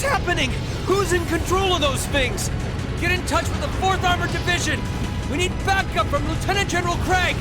What's happening? Who's in control of those things? Get in touch with the 4th Armored Division! We need backup from Lieutenant General Craig!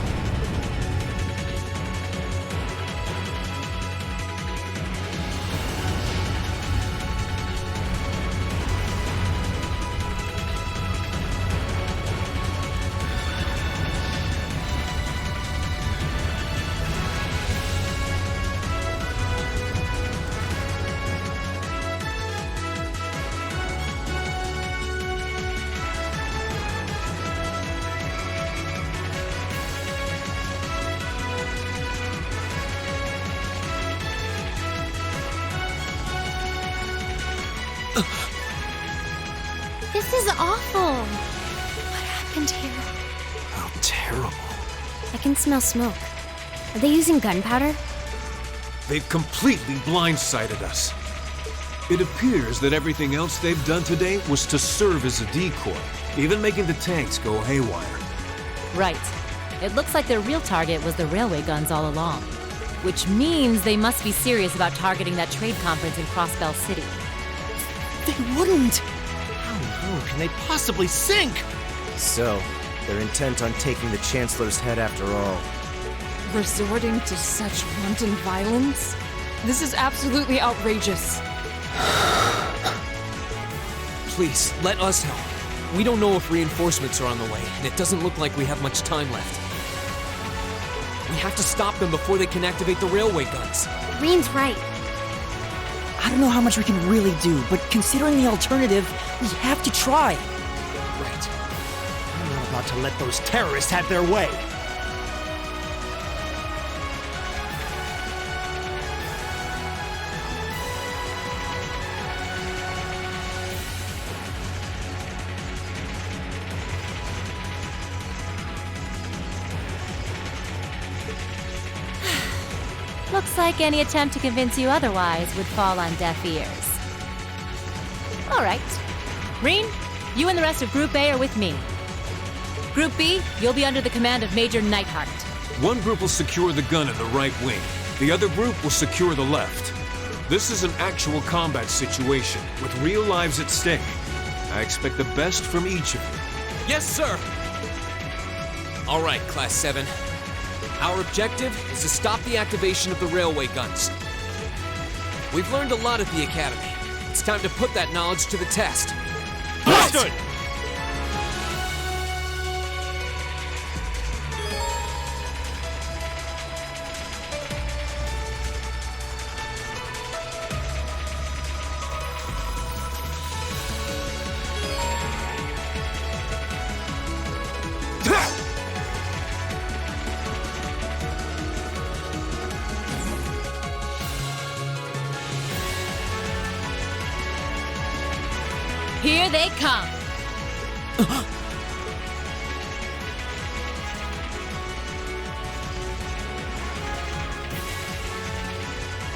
This is awful. What happened here? How terrible. I can smell smoke. Are they using gunpowder? They've completely blindsided us. It appears that everything else they've done today was to serve as a decoy, even making the tanks go haywire. Right. It looks like their real target was the railway guns all along. Which means they must be serious about targeting that trade conference in Crossbell City. They wouldn't! How low can they possibly sink? So, they're intent on taking the Chancellor's head after all. Resorting to such wanton violence? This is absolutely outrageous. Please, let us help. We don't know if reinforcements are on the way, and it doesn't look like we have much time left. We have to stop them before they can activate the railway guns. Reen's right. I don't know how much we can really do, but considering the alternative, we have to try. Right. I'm not about to let those terrorists have their way. Looks like any attempt to convince you otherwise would fall on deaf ears. All right. Reen, you and the rest of Group A are with me. Group B, you'll be under the command of Major Neidhart. One group will secure the gun in the right wing. The other group will secure the left. This is an actual combat situation, with real lives at stake. I expect the best from each of you. Yes, sir! All right, Class 7. Our objective is to stop the activation of the railway guns. We've learned a lot at the Academy. It's time to put that knowledge to the test. Understood! Here they come.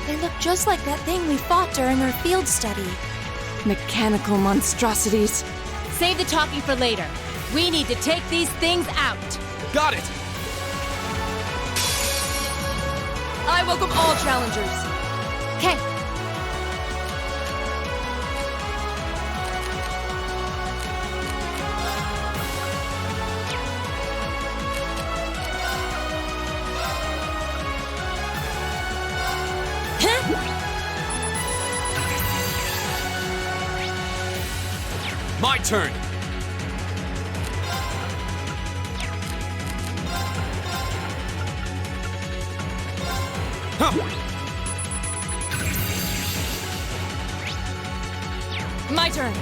They look just like that thing we fought during our field study. Mechanical monstrosities. Save the talking for later. We need to take these things out. Got it! I welcome all challengers. Okay. My turn! My turn.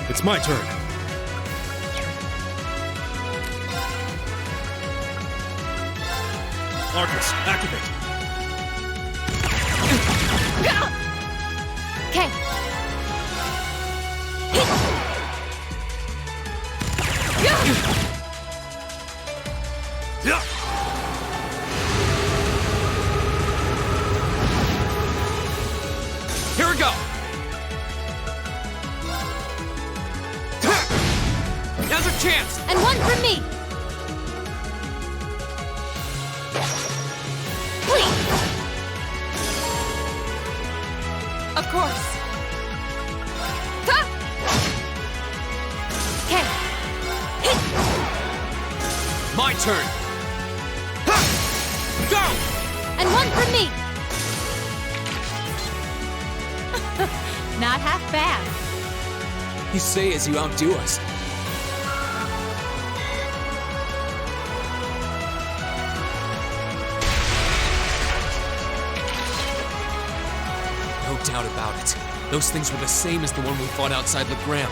It's my turn. Arcus, activate. Okay. Of course. Okay. My turn! Ha! Go! And one for me! Not half bad. You say as you outdo us. No doubt about it. Those things were the same as the one we fought outside Legram.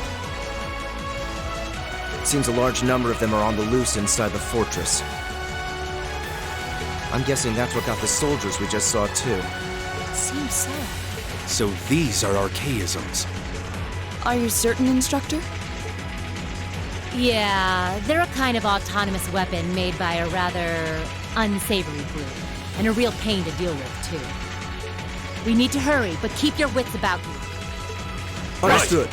It seems a large number of them are on the loose inside the fortress. I'm guessing that's what got the soldiers we just saw, too. Seems so. So these are archaisms. Are you certain, Instructor? Yeah, they're a kind of autonomous weapon made by a rather unsavory group. And a real pain to deal with, too. We need to hurry, but keep your wits about you. Understood.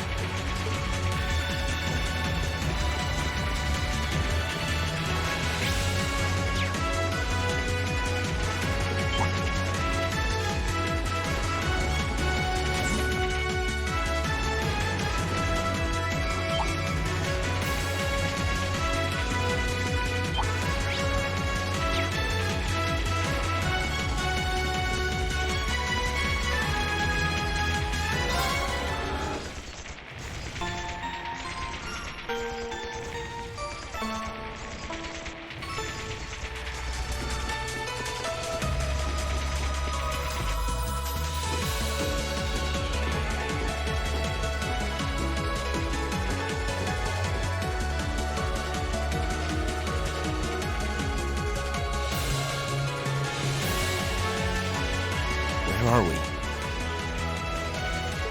Where are we?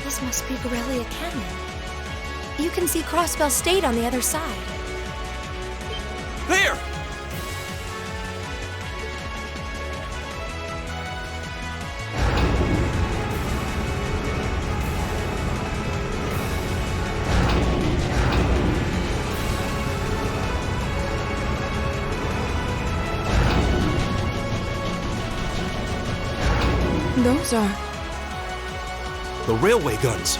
This must be Borrelia Canyon. You can see Crossbell State on the other side. There! Those are... The railway guns.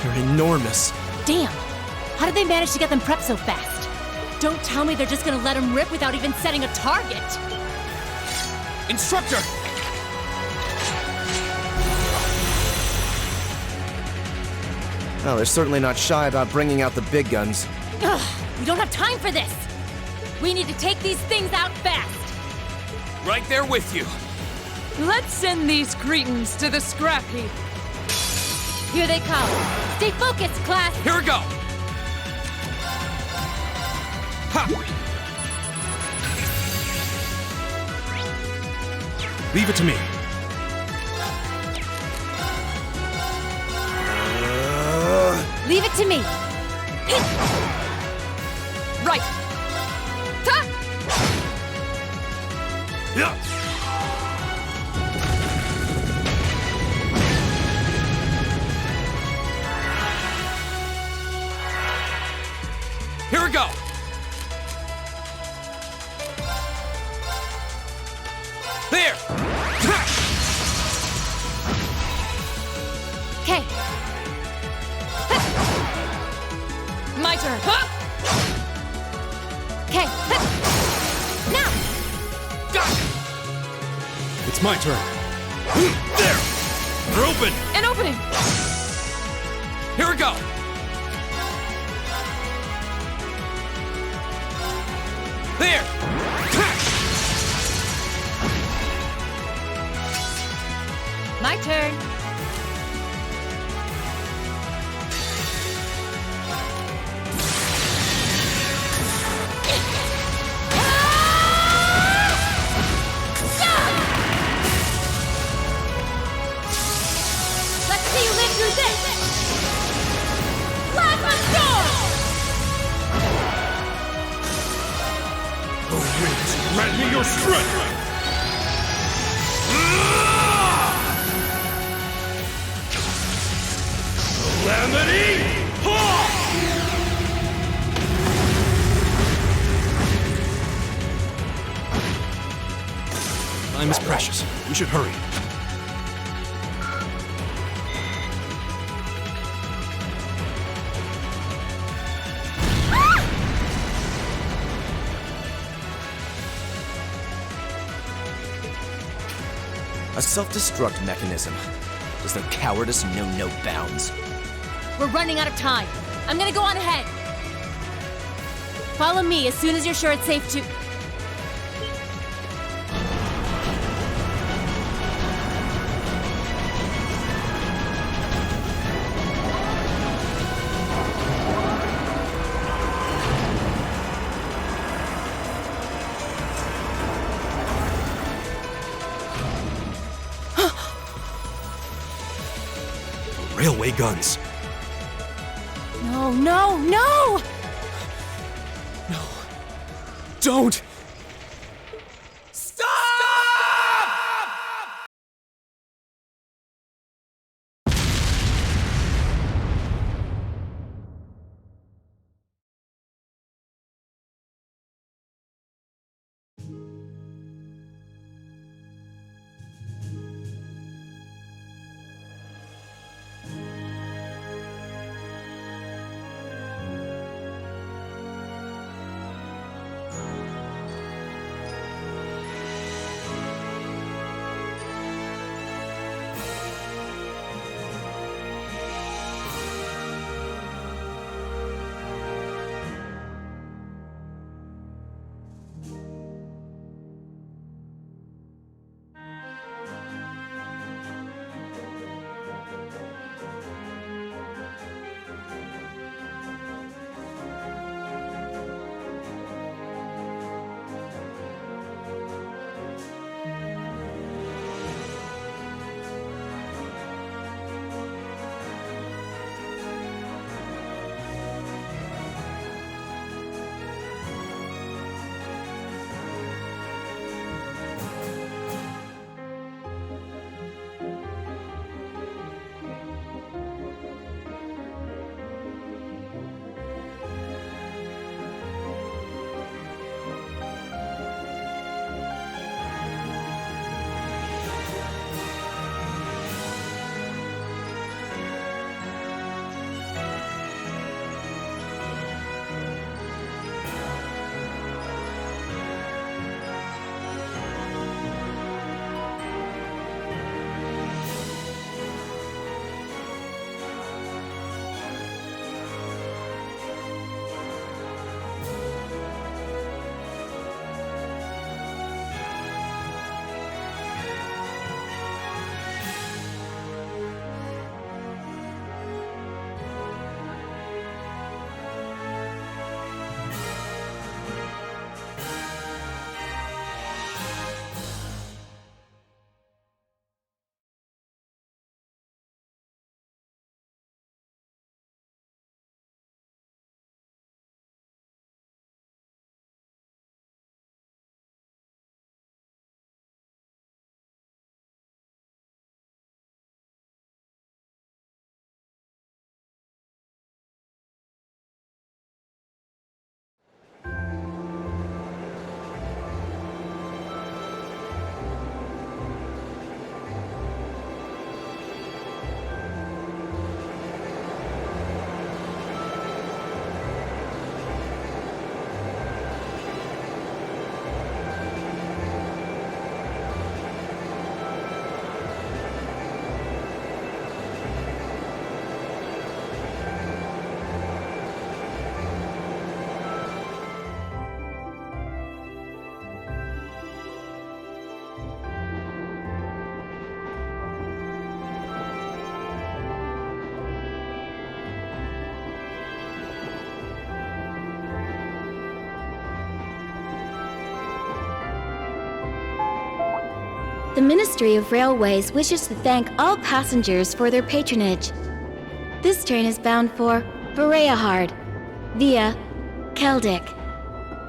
They're enormous. Damn! How did they manage to get them prepped so fast? Don't tell me they're just gonna let them rip without even setting a target! Instructor! Well, they're certainly not shy about bringing out the big guns. Ugh, we don't have time for this! We need to take these things out fast! Right there with you. Let's send these cretins to the scrap heap. Here they come! Stay focused, class! Here we go! Ha! Leave it to me. Leave it to me! Right. Ta! Yeah. Here we go! There! Okay, My turn. Huh? okay. Now! Got it! It's my turn. There! They're open! An opening. Here we go! There! My turn. Let's see you live through this! Plasma Storm! Oh, winds, grant me your strength! Calamity! Time is precious. We should hurry. A self-destruct mechanism. Does their cowardice know no bounds? We're running out of time. I'm gonna go on ahead. Follow me as soon as you're sure it's safe to... Railway guns. No, no, no! Don't! The Ministry of Railways wishes to thank all passengers for their patronage. This train is bound for Vareahard via Keldic.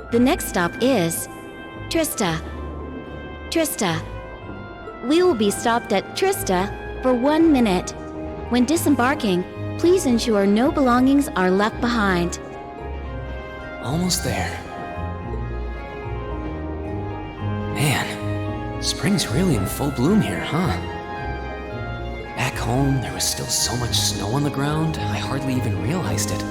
The next stop is Trista. Trista. We will be stopped at Trista for 1 minute. When disembarking, please ensure no belongings are left behind. Almost there. Man, spring's really in full bloom here, huh? Back home, there was still so much snow on the ground, I hardly even realized it.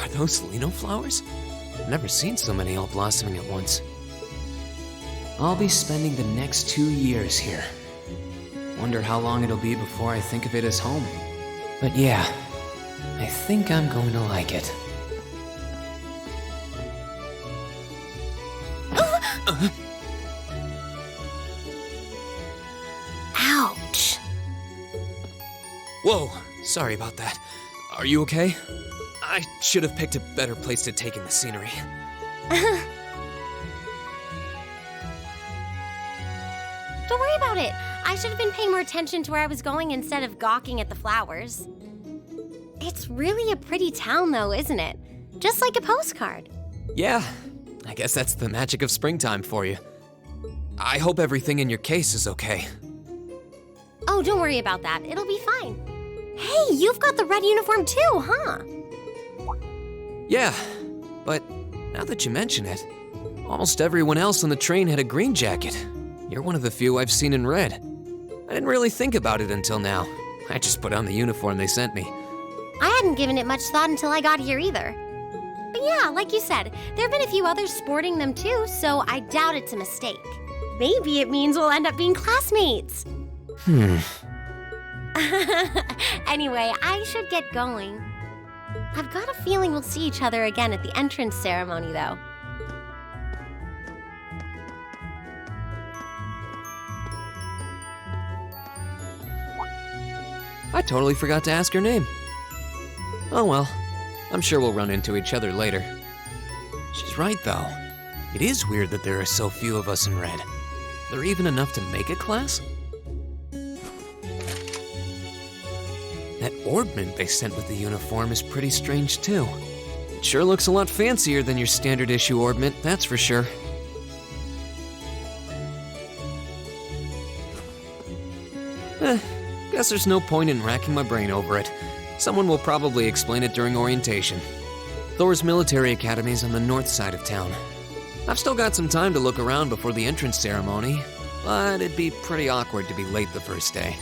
Are those Lino flowers? I've never seen so many all blossoming at once. I'll be spending the next 2 years here. Wonder how long it'll be before I think of it as home. But yeah, I think I'm going to like it. Ouch. Whoa, sorry about that. Are you okay? I should have picked a better place to take in the scenery. Don't worry about it. I should have been paying more attention to where I was going instead of gawking at the flowers. It's really a pretty town, though, isn't it? Just like a postcard. Yeah, I guess that's the magic of springtime for you. I hope everything in your case is okay. Oh, don't worry about that. It'll be fine. Hey, you've got the red uniform too, huh? Yeah, but now that you mention it, almost everyone else on the train had a green jacket. You're one of the few I've seen in red. I didn't really think about it until now. I just put on the uniform they sent me. I hadn't given it much thought until I got here either. But yeah, like you said, there have been a few others sporting them too, so I doubt it's a mistake. Maybe it means we'll end up being classmates. Anyway, I should get going. I've got a feeling we'll see each other again at the entrance ceremony, though. I totally forgot to ask her name. Oh well, I'm sure we'll run into each other later. She's right, though. It is weird that there are so few of us in red. There even enough to make a class? That orbment they sent with the uniform is pretty strange, too. It sure looks a lot fancier than your standard issue orbment, that's for sure. Guess there's no point in racking my brain over it. Someone will probably explain it during orientation. Thor's military academy's on the north side of town. I've still got some time to look around before the entrance ceremony, but it'd be pretty awkward to be late the first day.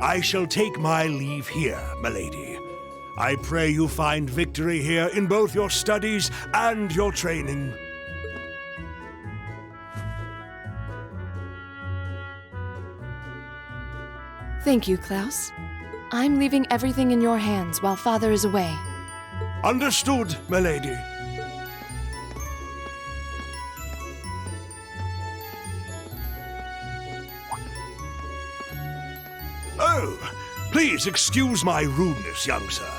I shall take my leave here, milady. I pray you find victory here in both your studies and your training. Thank you, Klaus. I'm leaving everything in your hands while Father is away. Understood, milady. Oh, please excuse my rudeness, young sir.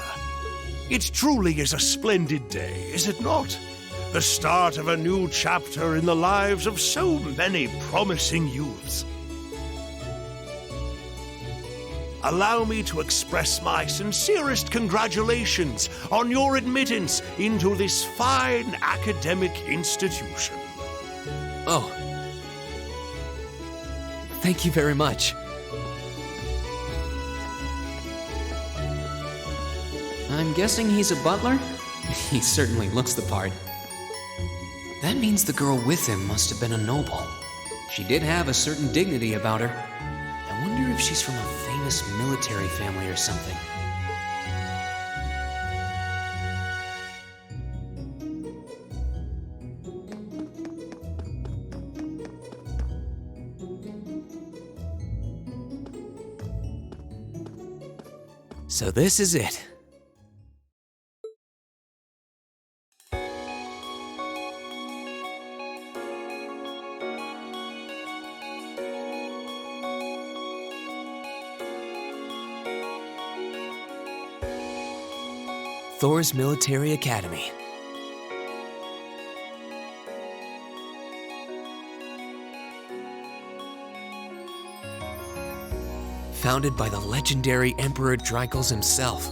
It truly is a splendid day, is it not? The start of a new chapter in the lives of so many promising youths. Allow me to express my sincerest congratulations on your admittance into this fine academic institution. Oh. Thank you very much. I'm guessing he's a butler? He certainly looks the part. That means the girl with him must have been a noble. She did have a certain dignity about her. I wonder if she's from a famous military family or something. So this is it. Thor's Military Academy. Founded by the legendary Emperor Dreichels himself.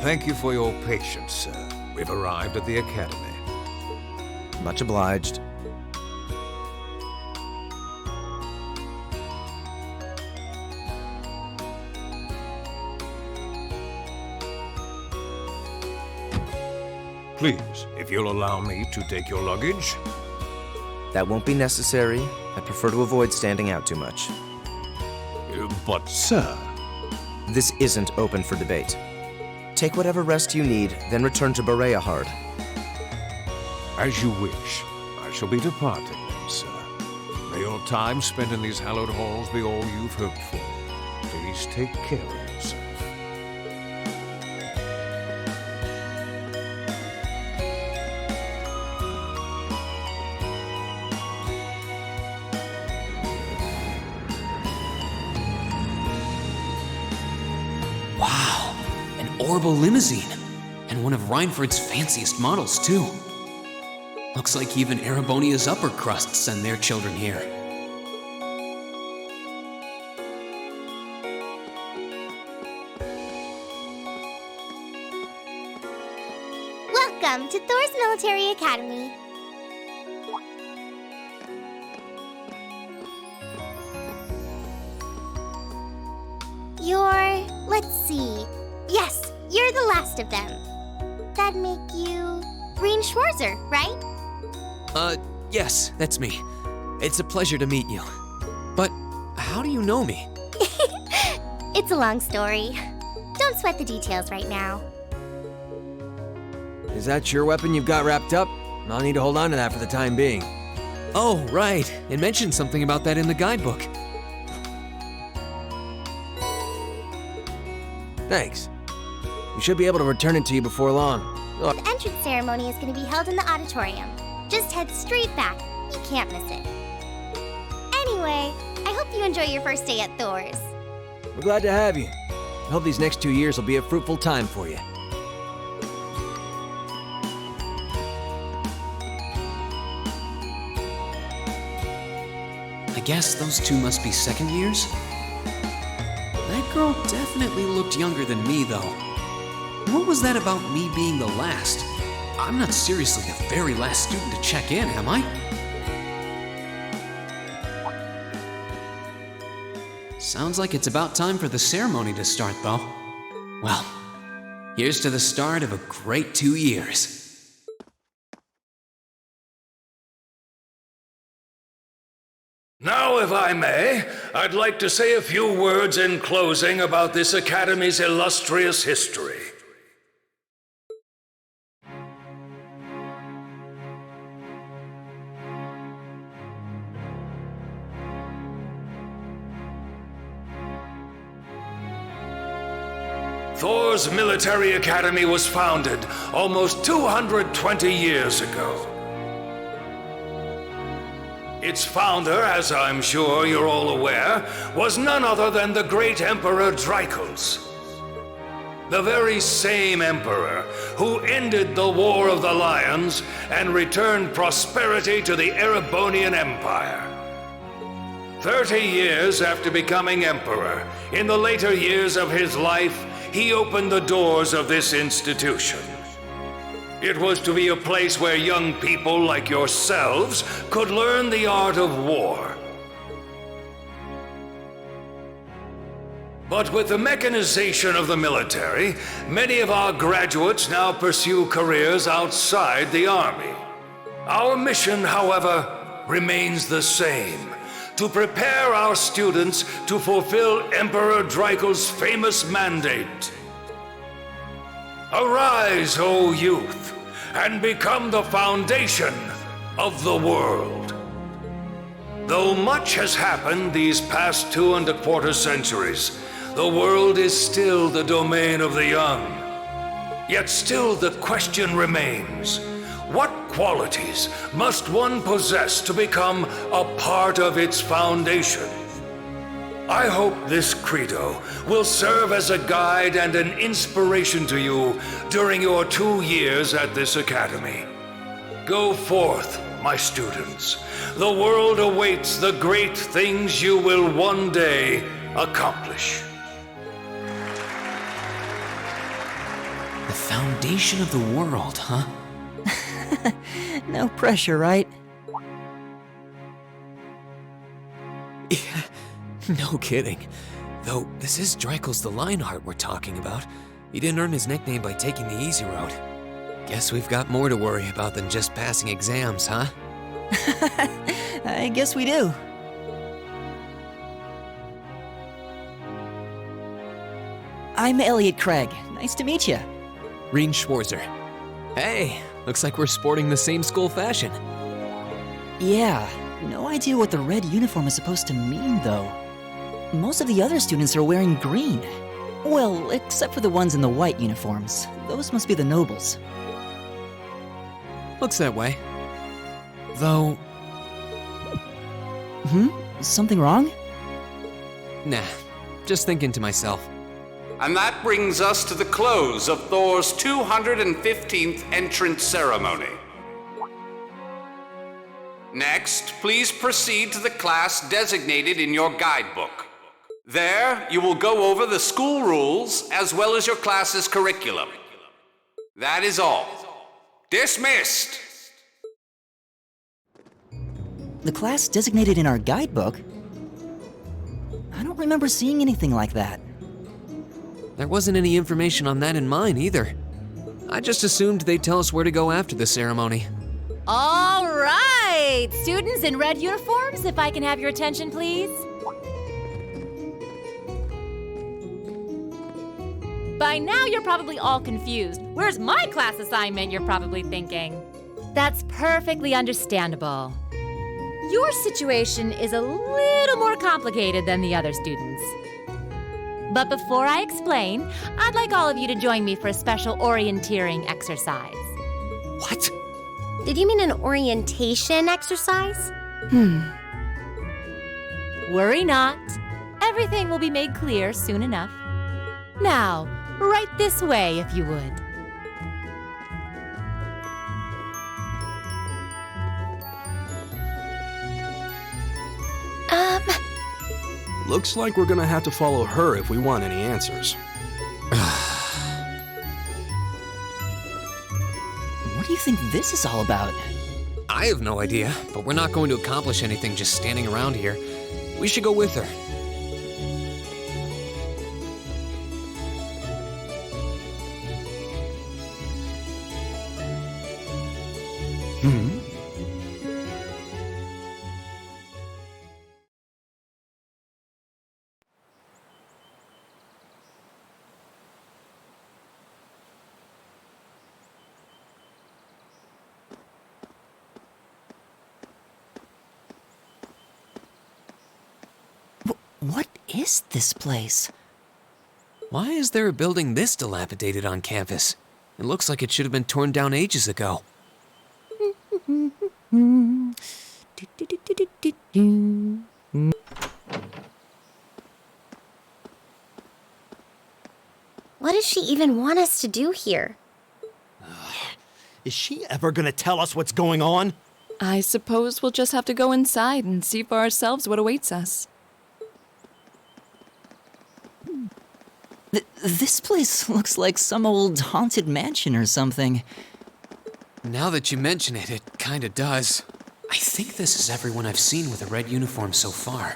Thank you for your patience, sir. We've arrived at the Academy. Much obliged. Please, if you'll allow me to take your luggage. That won't be necessary. I prefer to avoid standing out too much. But, sir... This isn't open for debate. Take whatever rest you need, then return to Bereahard. As you wish. I shall be departing then, sir. May your time spent in these hallowed halls be all you've hoped for. Please take care of yourself. Wow, an orbital limousine. And one of Reinford's fanciest models, too. Looks like even Erebonia's upper crust send their children here. Welcome to Thor's Military Academy. Let's see. Yes, you're the last of them. That'd make you Green Schwarzer, right? Yes, that's me. It's a pleasure to meet you. But how do you know me? It's a long story. Don't sweat the details right now. Is that your weapon you've got wrapped up? I'll need to hold on to that for the time being. Oh, right. It mentioned something about that in the guidebook. Thanks. We should be able to return it to you before long. The entrance ceremony is going to be held in the auditorium. Just head straight back. You can't miss it. Anyway, I hope you enjoy your first day at Thor's. We're glad to have you. I hope these next 2 years will be a fruitful time for you. I guess those two must be second years? That girl definitely looked younger than me, though. What was that about me being the last? I'm not seriously the very last student to check in, am I? Sounds like it's about time for the ceremony to start, though. Well, here's to the start of a great 2 years. Now, if I may, I'd like to say a few words in closing about this Academy's illustrious history. Thor's Military Academy was founded almost 220 years ago. Its founder, as I'm sure you're all aware, was none other than the great Emperor Dreichels. The very same emperor who ended the War of the Lions and returned prosperity to the Erebonian Empire. 30 years after becoming emperor, in the later years of his life, he opened the doors of this institution. It was to be a place where young people like yourselves could learn the art of war. But with the mechanization of the military, many of our graduates now pursue careers outside the army. Our mission, however, remains the same: to prepare our students to fulfill Emperor Dreichels' famous mandate. Arise, O youth, and become the foundation of the world. Though much has happened these past 2¼ centuries, the world is still the domain of the young. Yet still the question remains, what qualities must one possess to become a part of its foundation? I hope this credo will serve as a guide and an inspiration to you during your 2 years at this academy. Go forth, my students. The world awaits the great things you will one day accomplish. The foundation of the world, huh? No pressure, right? Yeah, no kidding. Though, this is Dreikel's the Lionheart we're talking about. He didn't earn his nickname by taking the easy road. Guess we've got more to worry about than just passing exams, huh? I guess we do. I'm Elliot Craig. Nice to meet you. Reen Schwarzer. Hey, looks like we're sporting the same school fashion. Yeah, no idea what the red uniform is supposed to mean, though. Most of the other students are wearing green. Well, except for the ones in the white uniforms. Those must be the nobles. Looks that way. Though... Something wrong? Nah, just thinking to myself. And that brings us to the close of Thor's 215th entrance ceremony. Next, please proceed to the class designated in your guidebook. There, you will go over the school rules as well as your class's curriculum. That is all. Dismissed! The class designated in our guidebook? I don't remember seeing anything like that. There wasn't any information on that in mine either. I just assumed they'd tell us where to go after the ceremony. All right! Students in red uniforms, if I can have your attention, please. By now, you're probably all confused. Where's my class assignment, you're probably thinking. That's perfectly understandable. Your situation is a little more complicated than the other students. But before I explain, I'd like all of you to join me for a special orienteering exercise. What? Did you mean an orientation exercise? Worry not. Everything will be made clear soon enough. Now, right this way, if you would. Looks like we're gonna have to follow her if we want any answers. What do you think this is all about? I have no idea, but we're not going to accomplish anything just standing around here. We should go with her. What is this place? Why is there a building this dilapidated on campus? It looks like it should have been torn down ages ago. What does she even want us to do here? Is she ever gonna tell us what's going on? I suppose we'll just have to go inside and see for ourselves what awaits us. This place looks like some old haunted mansion or something. Now that you mention it, it kinda does. I think this is everyone I've seen with a red uniform so far.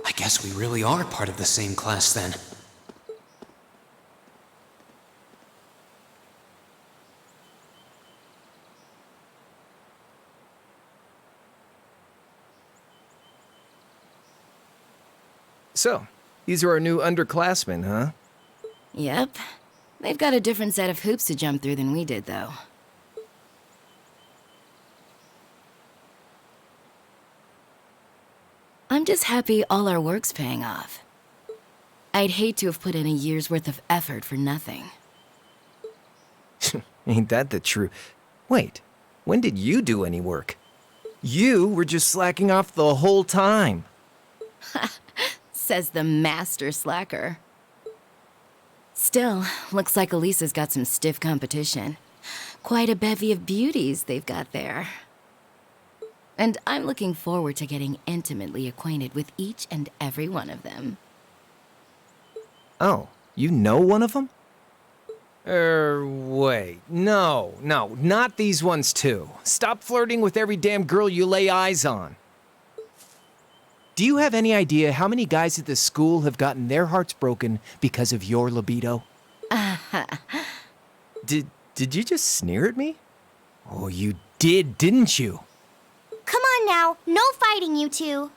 I guess we really are part of the same class then. So, these are our new underclassmen, huh? Yep. They've got a different set of hoops to jump through than we did, though. I'm just happy all our work's paying off. I'd hate to have put in a year's worth of effort for nothing. Ain't that the truth? Wait, when did you do any work? You were just slacking off the whole time. Says the master slacker. Still, looks like Elisa's got some stiff competition. Quite a bevy of beauties they've got there. And I'm looking forward to getting intimately acquainted with each and every one of them. Oh, you know one of them? Wait. No, not these ones too. Stop flirting with every damn girl you lay eyes on. Do you have any idea how many guys at this school have gotten their hearts broken because of your libido? Did you just sneer at me? Oh, you did, didn't you? Come on now, no fighting, you two.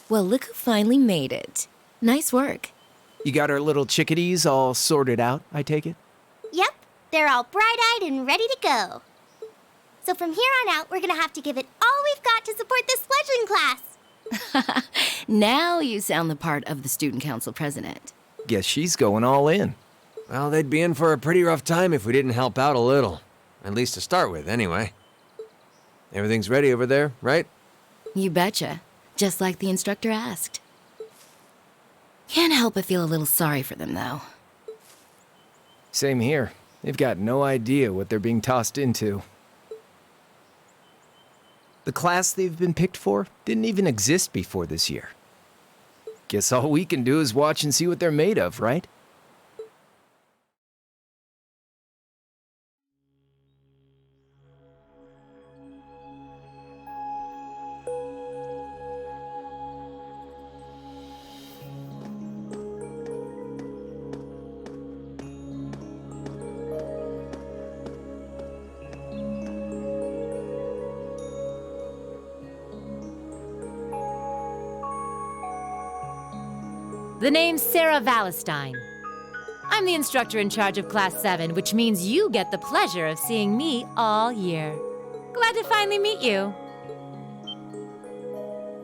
Well, look who finally made it. Nice work. You got our little chickadees all sorted out, I take it? Yep, they're all bright-eyed and ready to go. So from here on out, we're gonna have to give it all we've got to support this fledgling class. Now you sound the part of the student council president. Guess she's going all in. Well, they'd be in for a pretty rough time if we didn't help out a little. At least to start with, anyway. Everything's ready over there, right? You betcha. Just like the instructor asked. Can't help but feel a little sorry for them, though. Same here. They've got no idea what they're being tossed into. The class they've been picked for didn't even exist before this year. Guess all we can do is watch and see what they're made of, right? The name's Sarah Valestine. I'm the instructor in charge of Class 7, which means you get the pleasure of seeing me all year. Glad to finally meet you.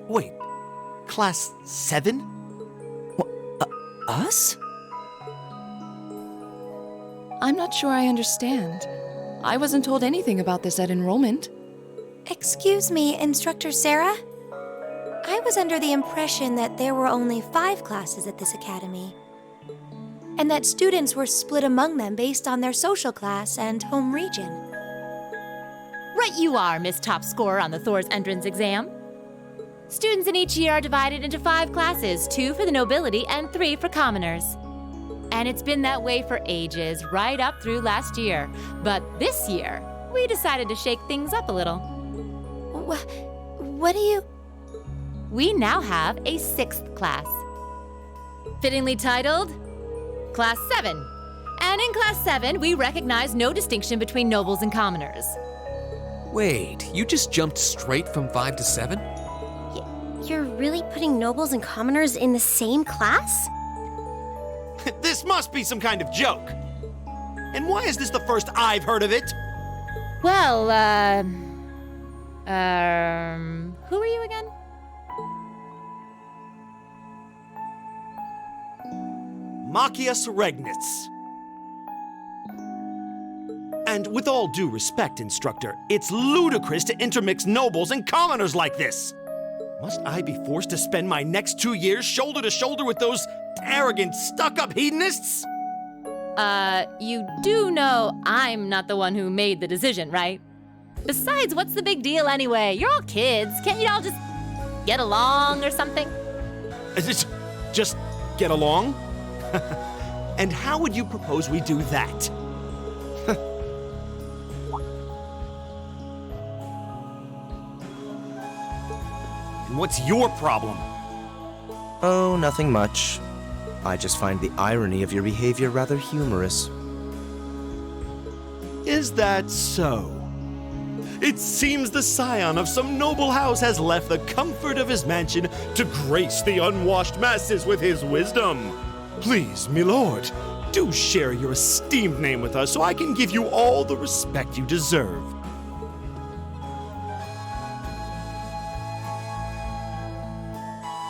Wait, Class 7? Us? I'm not sure I understand. I wasn't told anything about this at enrollment. Excuse me, Instructor Sarah? I was under the impression that there were only 5 classes at this academy, and that students were split among them based on their social class and home region. Right you are, Miss Top Scorer on the Thor's entrance exam. Students in each year are divided into 5 classes, 2 for the nobility and 3 for commoners. And it's been that way for ages, right up through last year. But this year, we decided to shake things up a little. What do you... We now have a 6th class. Fittingly titled, Class 7. And in Class 7, we recognize no distinction between nobles and commoners. Wait, you just jumped straight from 5 to 7? You're really putting nobles and commoners in the same class? This must be some kind of joke. And why is this the first I've heard of it? Well, who are you again? Machias Regnitz. And with all due respect, Instructor, it's ludicrous to intermix nobles and commoners like this. Must I be forced to spend my next 2 years shoulder to shoulder with those arrogant, stuck-up hedonists? You do know I'm not the one who made the decision, right? Besides, what's the big deal anyway? You're all kids. Can't you all just get along or something? Just get along? And how would you propose we do that? And what's your problem? Oh, nothing much. I just find the irony of your behavior rather humorous. Is that so? It seems the scion of some noble house has left the comfort of his mansion to grace the unwashed masses with his wisdom. Please, milord, do share your esteemed name with us so I can give you all the respect you deserve.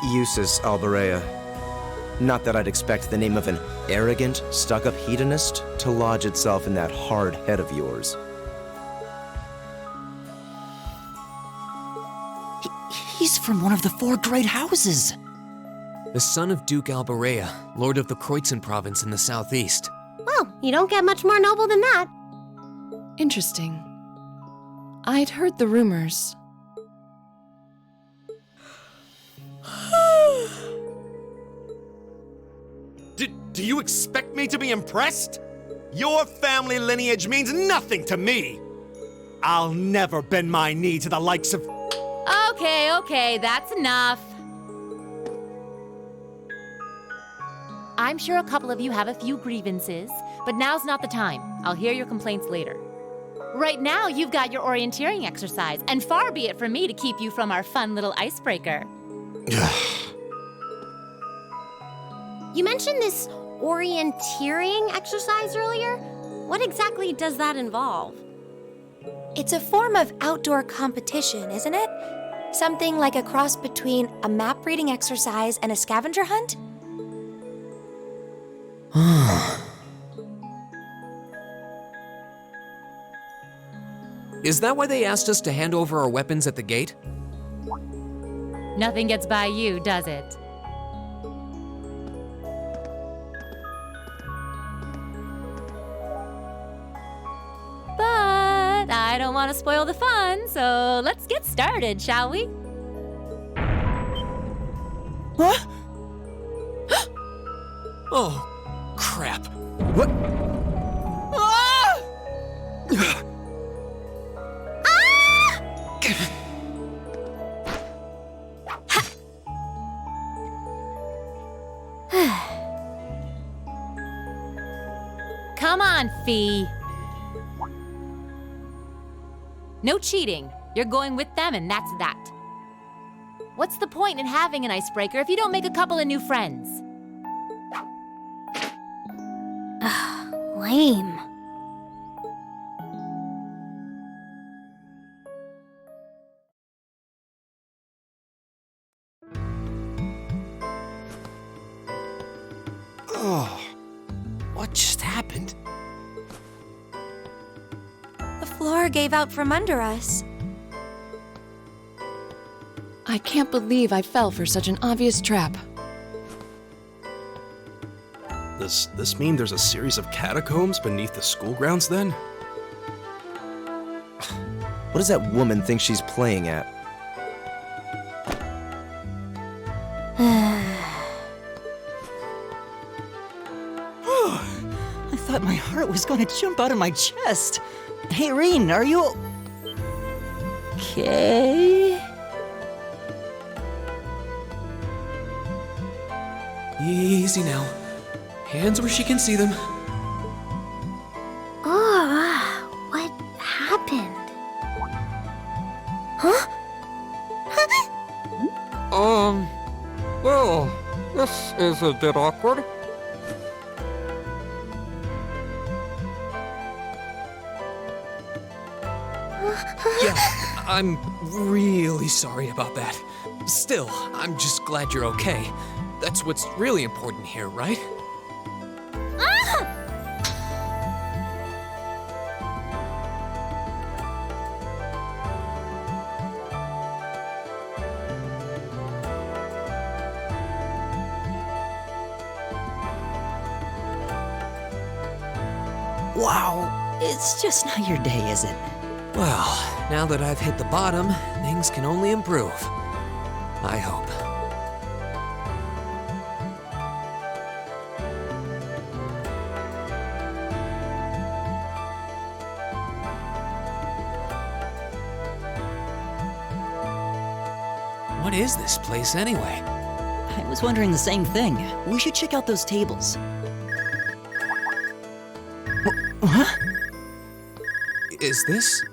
Uses Alberea. Not that I'd expect the name of an arrogant, stuck-up hedonist to lodge itself in that hard head of yours. He's from one of the 4 great houses. The son of Duke Alberea, lord of the Kreutzen province in the southeast. Well, you don't get much more noble than that. Interesting. I'd heard the rumors. Do you expect me to be impressed? Your family lineage means nothing to me. I'll never bend my knee to the likes of... Okay, that's enough. I'm sure a couple of you have a few grievances, but now's not the time. I'll hear your complaints later. Right now, you've got your orienteering exercise, and far be it from me to keep you from our fun little icebreaker. You mentioned this orienteering exercise earlier. What exactly does that involve? It's a form of outdoor competition, isn't it? Something like a cross between a map-reading exercise and a scavenger hunt? Is that why they asked us to hand over our weapons at the gate? Nothing gets by you, does it? But I don't want to spoil the fun, so let's get started, shall we? Huh? Oh, crap. What? Ah! Come on, Fee. No cheating. You're going with them, and that's that. What's the point in having an icebreaker if you don't make a couple of new friends? Lame. Oh, what just happened? The floor gave out from under us. I can't believe I fell for such an obvious trap. Does this mean there's a series of catacombs beneath the school grounds then? What does that woman think she's playing at? I thought my heart was going to jump out of my chest. Hey, Reen, are you... okay? Easy now. Hands where she can see them. What happened? Huh? Well, this is a bit awkward. Yeah, I'm really sorry about that. Still, I'm just glad you're okay. That's what's really important here, right? Wow, it's just not your day, is it? Well, now that I've hit the bottom, things can only improve. I hope. What is this place anyway? I was wondering the same thing. We should check out those tables. Huh? Is this?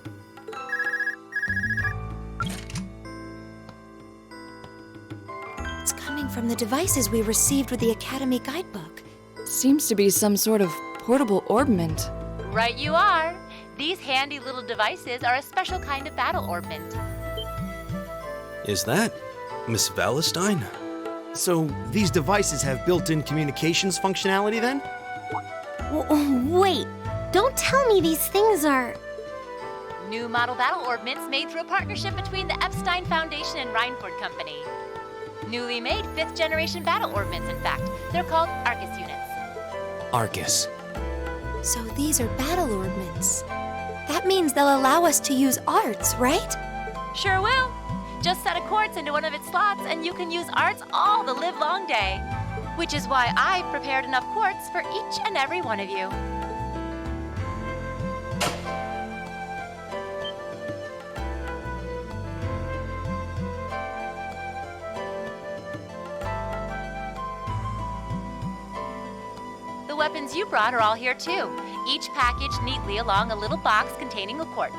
It's coming from the devices we received with the Academy guidebook. Seems to be some sort of portable orbment. Right you are. These handy little devices are a special kind of battle orbment. Is that Miss Valestine? So, these devices have built-in communications functionality then? Wait, don't tell me these things are... New model battle orbments made through a partnership between the Epstein Foundation and Reinford Company. Newly made 5th generation battle orbments, in fact. They're called Arcus units. Arcus. So these are battle orbments. That means they'll allow us to use arts, right? Sure will. Just set a quartz into one of its slots and you can use arts all the livelong day. Which is why I've prepared enough quartz for each and every one of you. The weapons you brought are all here too, each packaged neatly along a little box containing a quartz.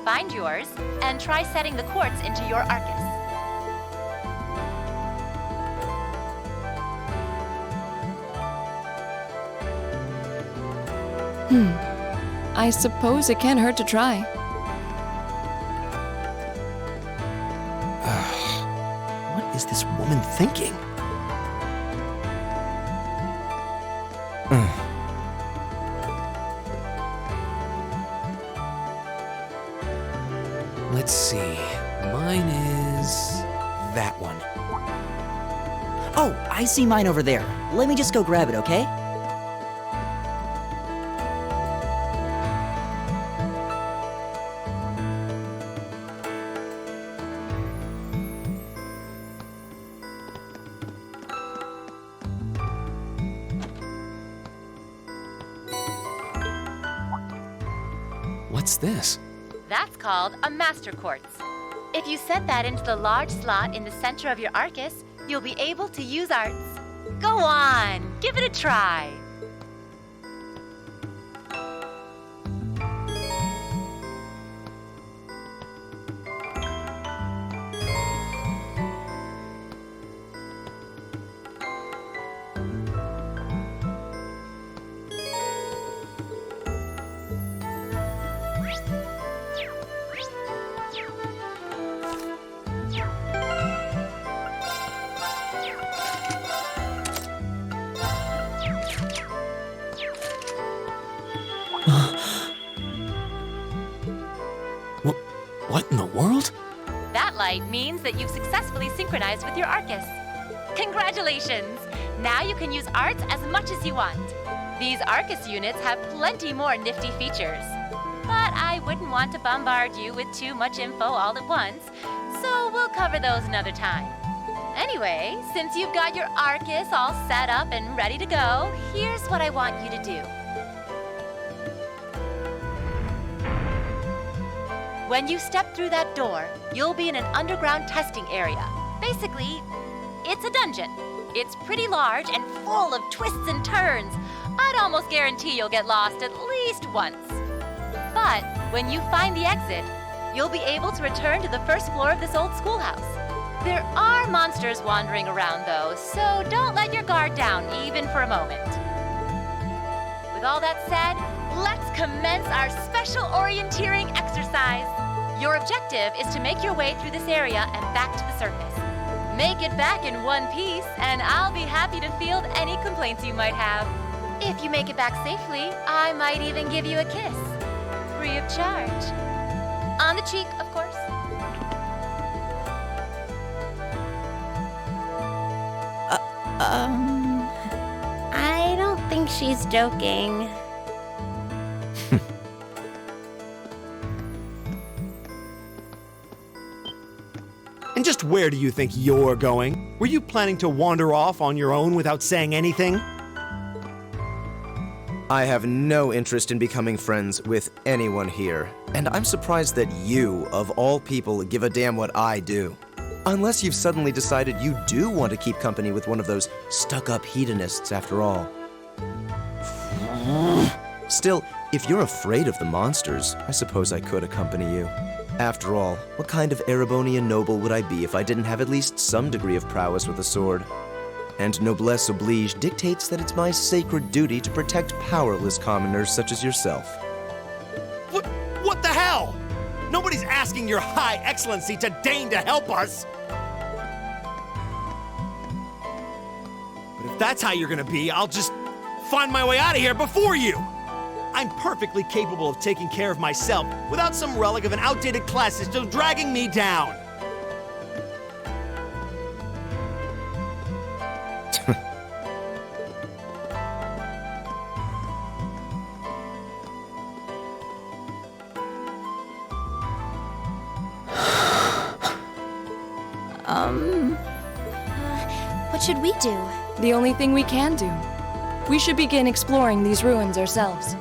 Find yours, and try setting the quartz into your Arcus. I suppose it can't hurt to try. What is this woman thinking? Let's see. Mine is that one. Oh, I see mine over there. Let me just go grab it, okay? What's this? That's called a master quartz. If you set that into the large slot in the center of your Arcus, you'll be able to use arts. Go on, give it a try. What in the world? That light means that you've successfully synchronized with your Arcus. Congratulations! Now you can use arts as much as you want. These Arcus units have plenty more nifty features. But I wouldn't want to bombard you with too much info all at once, so we'll cover those another time. Anyway, since you've got your Arcus all set up and ready to go, here's what I want you to do. When you step through that door, you'll be in an underground testing area. Basically, it's a dungeon. It's pretty large and full of twists and turns. I'd almost guarantee you'll get lost at least once. But when you find the exit, you'll be able to return to the first floor of this old schoolhouse. There are monsters wandering around, though, so don't let your guard down even for a moment. With all that said, let's commence our special orienteering exercise. Your objective is to make your way through this area and back to the surface. Make it back in one piece, and I'll be happy to field any complaints you might have. If you make it back safely, I might even give you a kiss. Free of charge. On the cheek, of course. I don't think she's joking. And just where do you think you're going? Were you planning to wander off on your own without saying anything? I have no interest in becoming friends with anyone here, and I'm surprised that you, of all people, give a damn what I do. Unless you've suddenly decided you do want to keep company with one of those stuck-up hedonists after all. Still, if you're afraid of the monsters, I suppose I could accompany you. After all, what kind of Erebonian noble would I be if I didn't have at least some degree of prowess with a sword? And noblesse oblige dictates that it's my sacred duty to protect powerless commoners such as yourself. What the hell? Nobody's asking your high excellency to deign to help us! that's how you're gonna be, I'll just find my way out of here before you! I'm perfectly capable of taking care of myself without some relic of an outdated class system dragging me down! What should we do? The only thing we can do. We should begin exploring these ruins ourselves.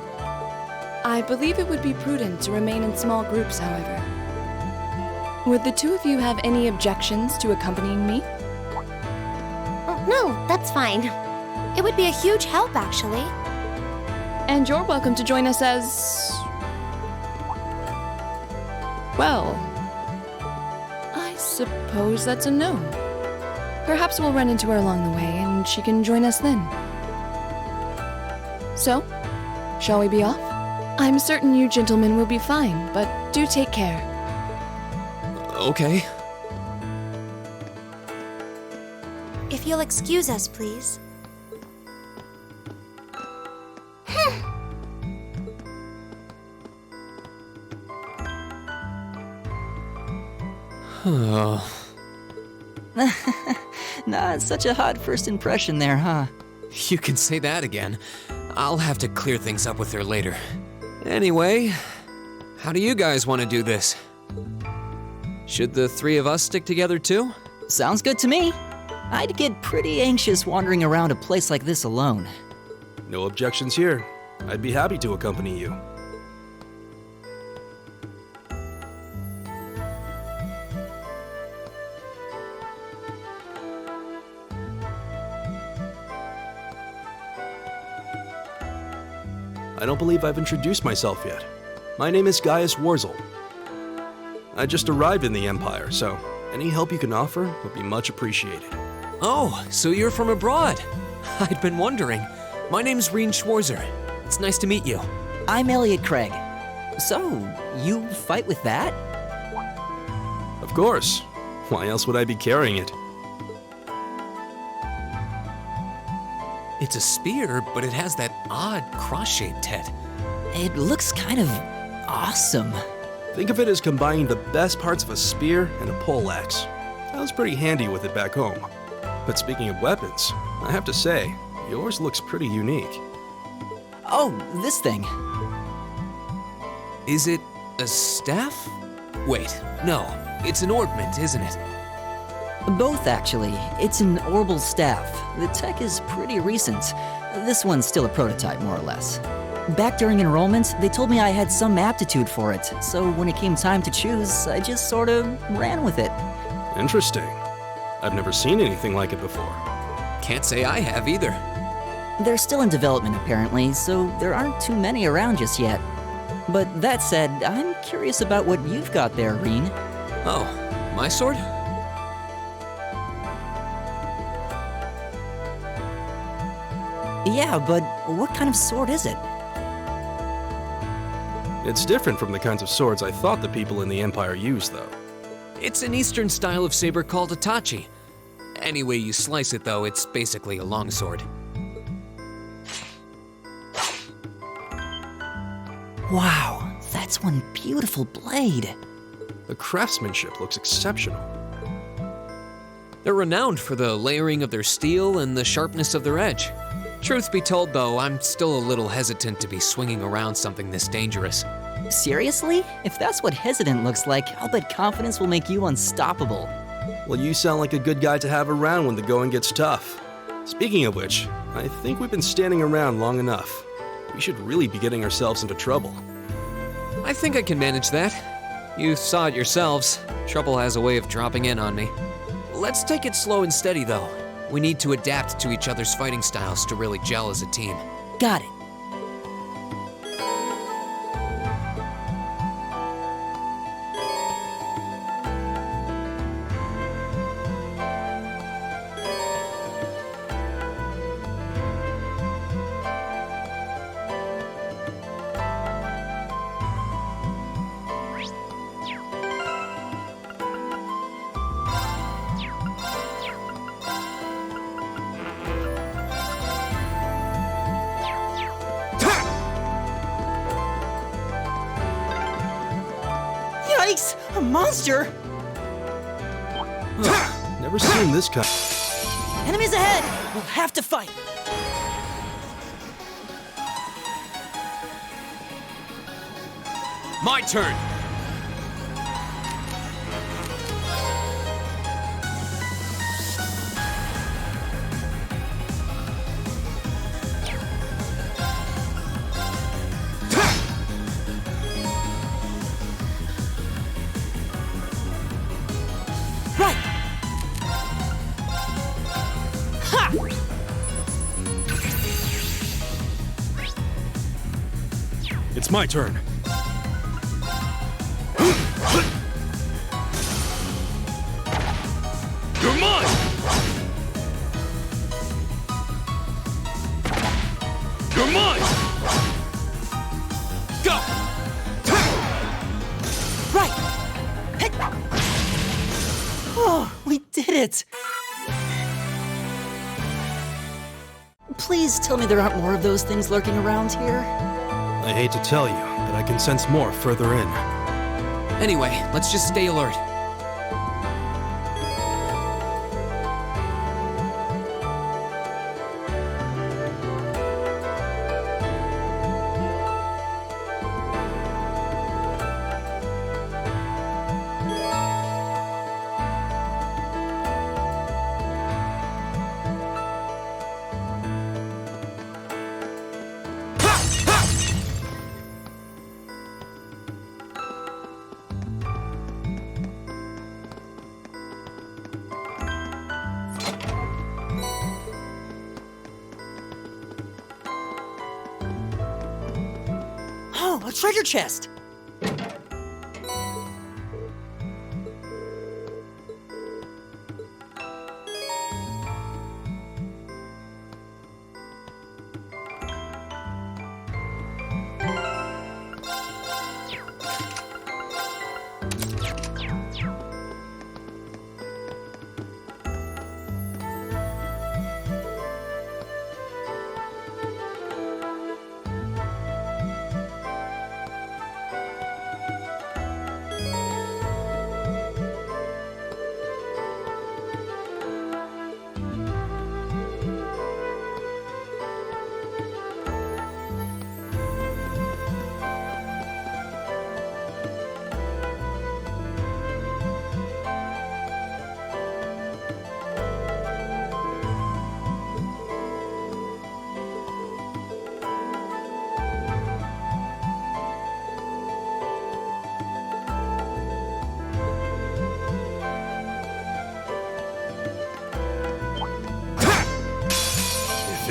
I believe it would be prudent to remain in small groups, however. Would the two of you have any objections to accompanying me? Oh, no, that's fine. It would be a huge help, actually. And you're welcome to join us as... well, I suppose that's a no. Perhaps we'll run into her along the way, and she can join us then. So, shall we be off? I'm certain you gentlemen will be fine, but do take care. Okay. If you'll excuse us, please. Oh. Not such a hot first impression there, huh? You can say that again. I'll have to clear things up with her later. Anyway, how do you guys want to do this? Should the three of us stick together too? Sounds good to me. I'd get pretty anxious wandering around a place like this alone. No objections here. I'd be happy to accompany you. I don't believe I've introduced myself yet. My name is Gaius Warzel. I just arrived in the Empire, so any help you can offer would be much appreciated. Oh, so you're from abroad. I'd been wondering. My name's Reen Schwarzer. It's nice to meet you. I'm Elliot Craig. So, you fight with that? Of course. Why else would I be carrying it? It's a spear, but it has that odd cross-shaped head. It looks kind of awesome. Think of it as combining the best parts of a spear and a poleaxe. I was pretty handy with it back home. But speaking of weapons, I have to say, yours looks pretty unique. Oh, this thing. Is it a staff? Wait, no. It's an ornament, isn't it? Both, actually. It's an orbal staff. The tech is pretty recent. This one's still a prototype, more or less. Back during enrollment, they told me I had some aptitude for it, so when it came time to choose, I just sort of ran with it. Interesting. I've never seen anything like it before. Can't say I have either. They're still in development, apparently, so there aren't too many around just yet. But that said, I'm curious about what you've got there, Reen. Oh, my sword? Yeah, but what kind of sword is it? It's different from the kinds of swords I thought the people in the Empire used, though. It's an Eastern style of saber called a tachi. Any way you slice it, though, it's basically a longsword. Wow, that's one beautiful blade. The craftsmanship looks exceptional. They're renowned for the layering of their steel and the sharpness of their edge. Truth be told, though, I'm still a little hesitant to be swinging around something this dangerous. Seriously? If that's what hesitant looks like, I'll bet confidence will make you unstoppable. Well, you sound like a good guy to have around when the going gets tough. Speaking of which, I think we've been standing around long enough. We should really be getting ourselves into trouble. I think I can manage that. You saw it yourselves. Trouble has a way of dropping in on me. Let's take it slow and steady, though. We need to adapt to each other's fighting styles to really gel as a team. Got it. monster? Never seen this kind. Enemies ahead! We'll have to fight! My turn! Right! Ha! It's my turn. You're mine! You're mine! Go! Right! Hit! Oh, we did it! Please tell me there aren't more of those things lurking around here. I hate to tell you, but I can sense more further in. Anyway, let's just stay alert. Oh, a treasure chest!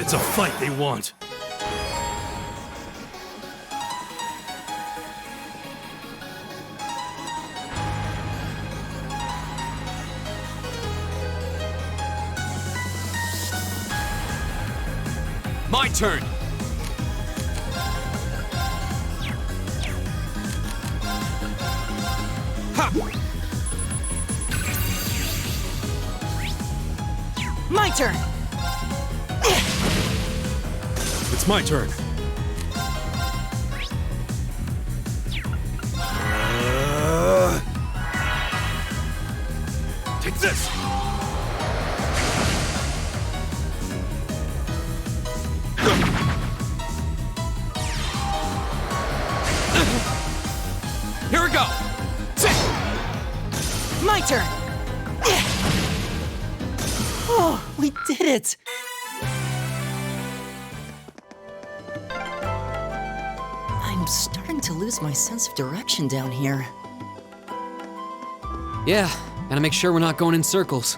It's a fight they want. My turn! Ha! My turn! It's my turn. Take this! Here we go! My turn! Oh, we did it! I'm starting to lose my sense of direction down here. Yeah, gotta make sure we're not going in circles.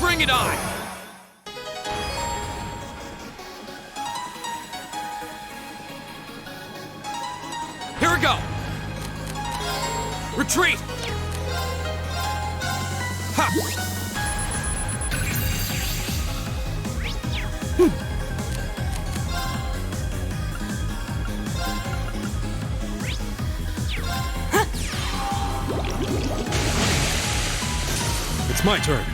Bring it on! Here we go! Retreat! Ha! It's my turn.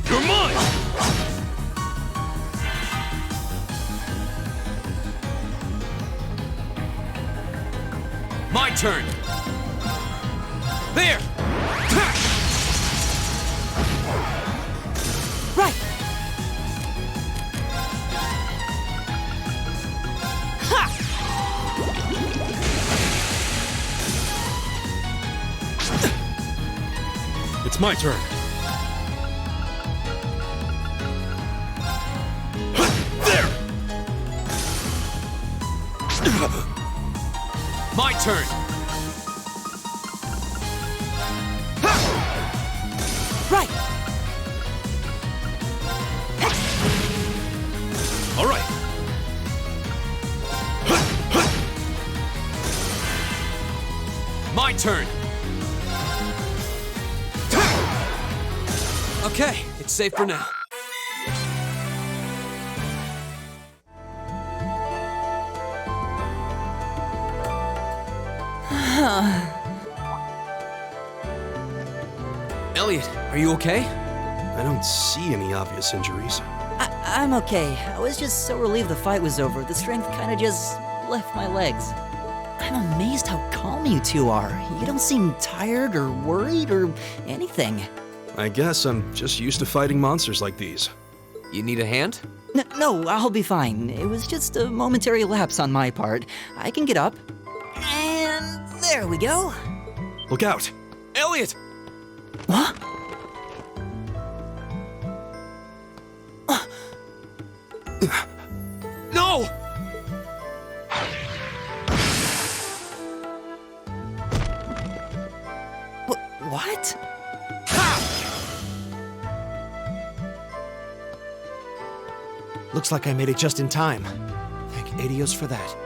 You're mine! My turn! There! Right! It's my turn. My turn! Right! All right. My turn! Okay, it's safe for now. Elliot, are you okay? I don't see any obvious injuries. I'm okay. I was just so relieved the fight was over. The strength kind of just left my legs. I'm amazed how calm you two are. You don't seem tired or worried or anything. I guess I'm just used to fighting monsters like these. You need a hand? No, I'll be fine. It was just a momentary lapse on my part. I can get up. And there we go. Look out! Elliot! What? No! What? Looks like I made it just in time. Thank Adios for that.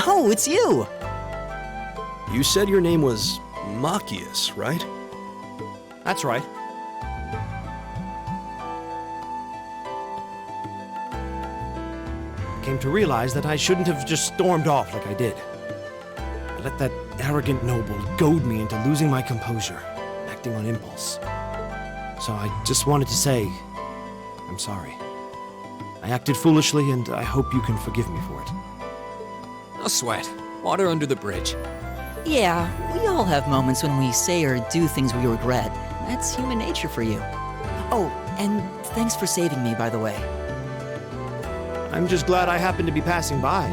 Oh, it's you! You said your name was Machias, right? That's right. Came to realize that I shouldn't have just stormed off like I did. I let that arrogant noble goad me into losing my composure, acting on impulse. So I just wanted to say, I'm sorry. I acted foolishly, and I hope you can forgive me for it. No sweat. Water under the bridge. Yeah, we all have moments when we say or do things we regret. That's human nature for you. Oh, and thanks for saving me, by the way. I'm just glad I happened to be passing by.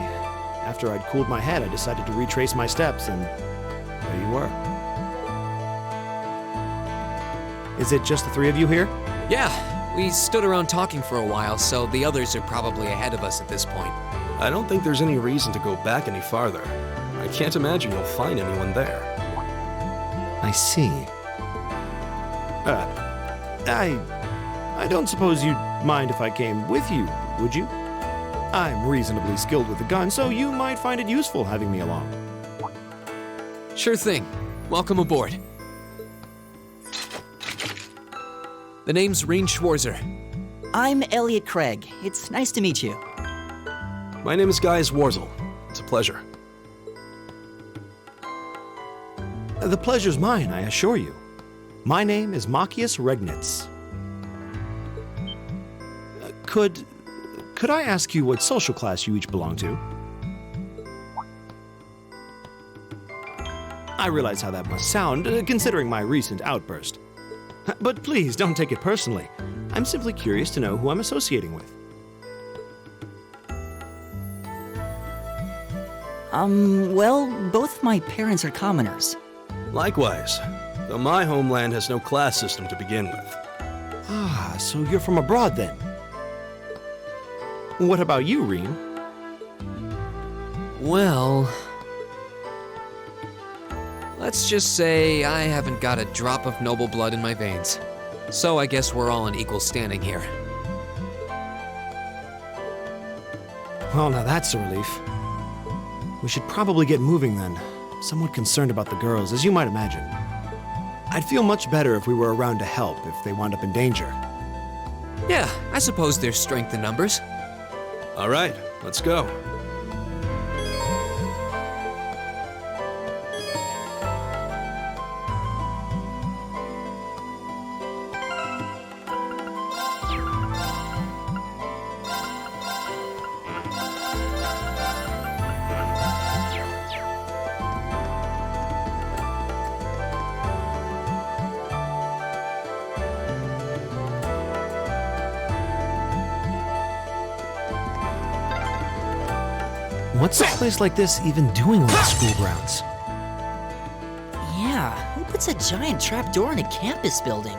After I'd cooled my head, I decided to retrace my steps, and there you were. Is it just the three of you here? Yeah, we stood around talking for a while, so the others are probably ahead of us at this point. I don't think there's any reason to go back any farther. I can't imagine you'll find anyone there. I see. I don't suppose you'd mind if I came with you, would you? I'm reasonably skilled with a gun, so you might find it useful having me along. Sure thing. Welcome aboard. The name's Rean Schwarzer. I'm Elliot Craig. It's nice to meet you. My name is Gaius Warzel. It's a pleasure. The pleasure's mine, I assure you. My name is Machias Regnitz. Could I ask you what social class you each belong to? I realize how that must sound, considering my recent outburst. But please, don't take it personally. I'm simply curious to know who I'm associating with. Well, both my parents are commoners. Likewise, though my homeland has no class system to begin with. Ah, so you're from abroad then? What about you, Rean? Well, let's just say I haven't got a drop of noble blood in my veins. So I guess we're all in equal standing here. Well, now that's a relief. We should probably get moving then. I'm somewhat concerned about the girls, as you might imagine. I'd feel much better if we were around to help if they wound up in danger. Yeah, I suppose there's strength in numbers. All right, let's go. What's a place like this even doing on the school grounds? Yeah, who puts a giant trapdoor in a campus building?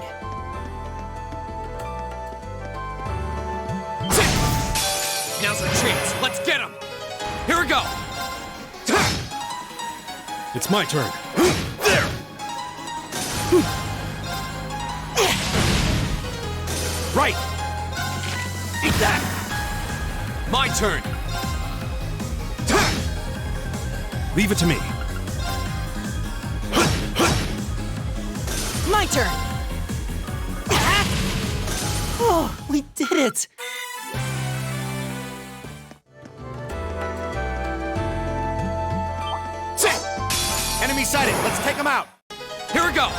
Now's our chance. Let's get him. Here we go. It's my turn. There. Right. Eat that. My turn. Leave it to me. My turn! Oh, we did it! Enemy sighted. Let's take them out. Here we go.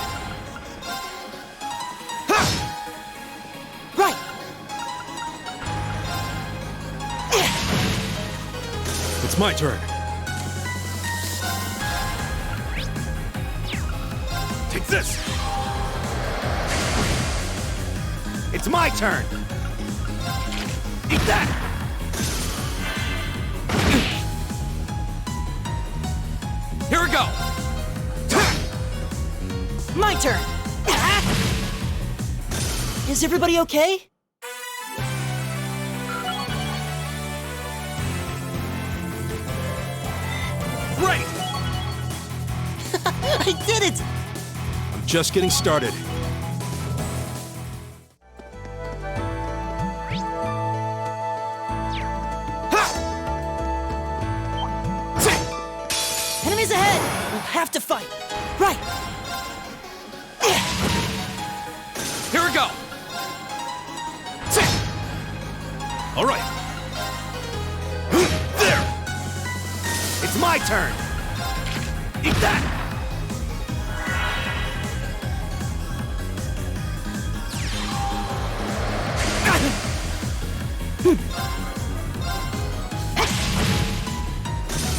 Right! It's my turn. Take this! It's my turn! Eat that! Here we go. My turn! Is everybody okay? Right! I did it! Just getting started. Enemies ahead! We'll have to fight. Right! Here we go. All right. There! It's my turn! Eat that!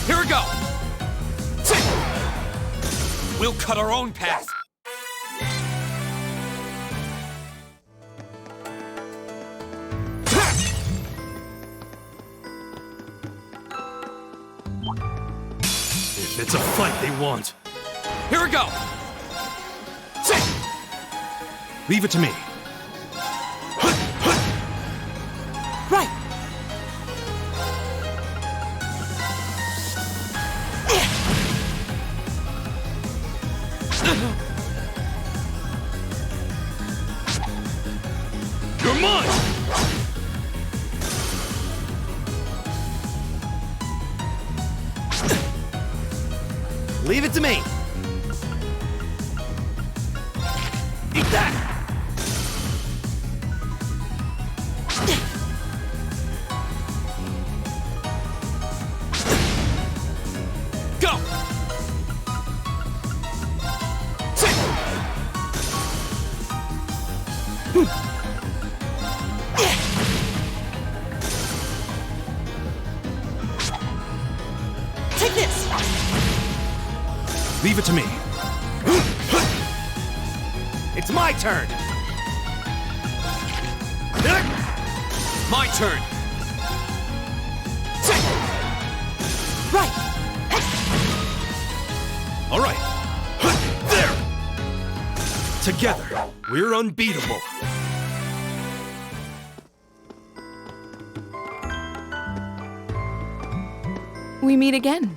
Here we go. We'll cut our own path. If it's a fight they want. Here we go. Leave it to me. Right! You're mine! Leave it to me. Eat that! Go! Take this! Leave it to me. It's my turn. My turn. Right! All right. There! Together, we're unbeatable. We meet again.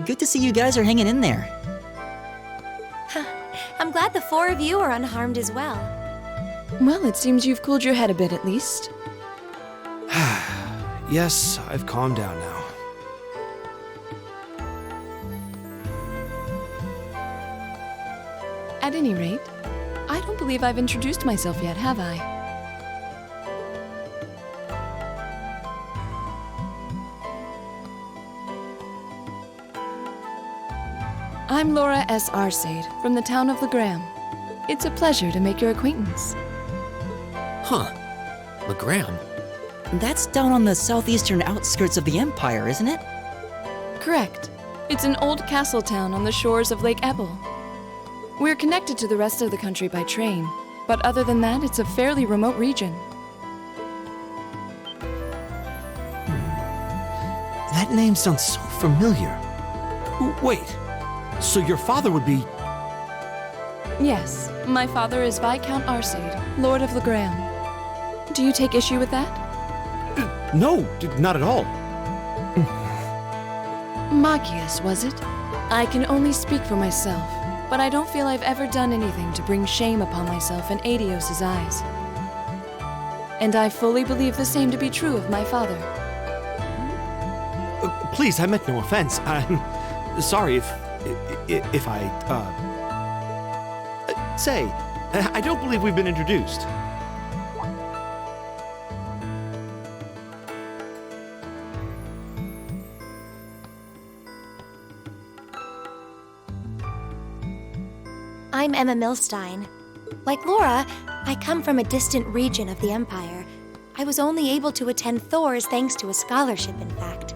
Good to see you guys are hanging in there. I'm glad the four of you are unharmed as well. Well, it seems you've cooled your head a bit at least. Yes, I've calmed down now. At any rate, I don't believe I've introduced myself yet, have I? I'm Laura S. Arcade from the town of Legram. It's a pleasure to make your acquaintance. Huh. Legram? That's down on the southeastern outskirts of the Empire, isn't it? Correct. It's an old castle town on the shores of Lake Ebble. We're connected to the rest of the country by train, but other than that, it's a fairly remote region. That name sounds so familiar. Wait, so your father would be... Yes, my father is Viscount Arcade, Lord of Legram. Do you take issue with that? No, not at all. Machias, was it? I can only speak for myself, but I don't feel I've ever done anything to bring shame upon myself in Adios's eyes. And I fully believe the same to be true of my father. Please, I meant no offense. I'm sorry if I, say, I don't believe we've been introduced. I'm Emma Milstein. Like Laura, I come from a distant region of the Empire. I was only able to attend Thor's thanks to a scholarship, in fact.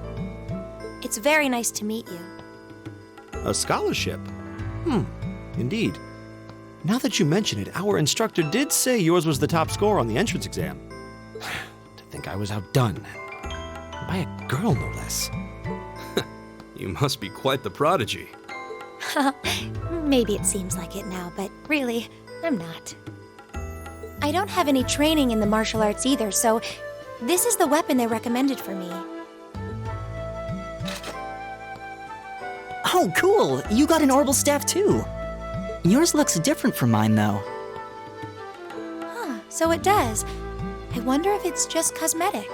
It's very nice to meet you. A scholarship? Indeed. Now that you mention it, our instructor did say yours was the top score on the entrance exam. To think I was outdone. By a girl, no less. You must be quite the prodigy. Maybe it seems like it now, but really, I'm not. I don't have any training in the martial arts either, so this is the weapon they recommended for me. Oh, cool! You got an orbital staff too! Yours looks different from mine, though. Huh, so it does. I wonder if it's just cosmetic.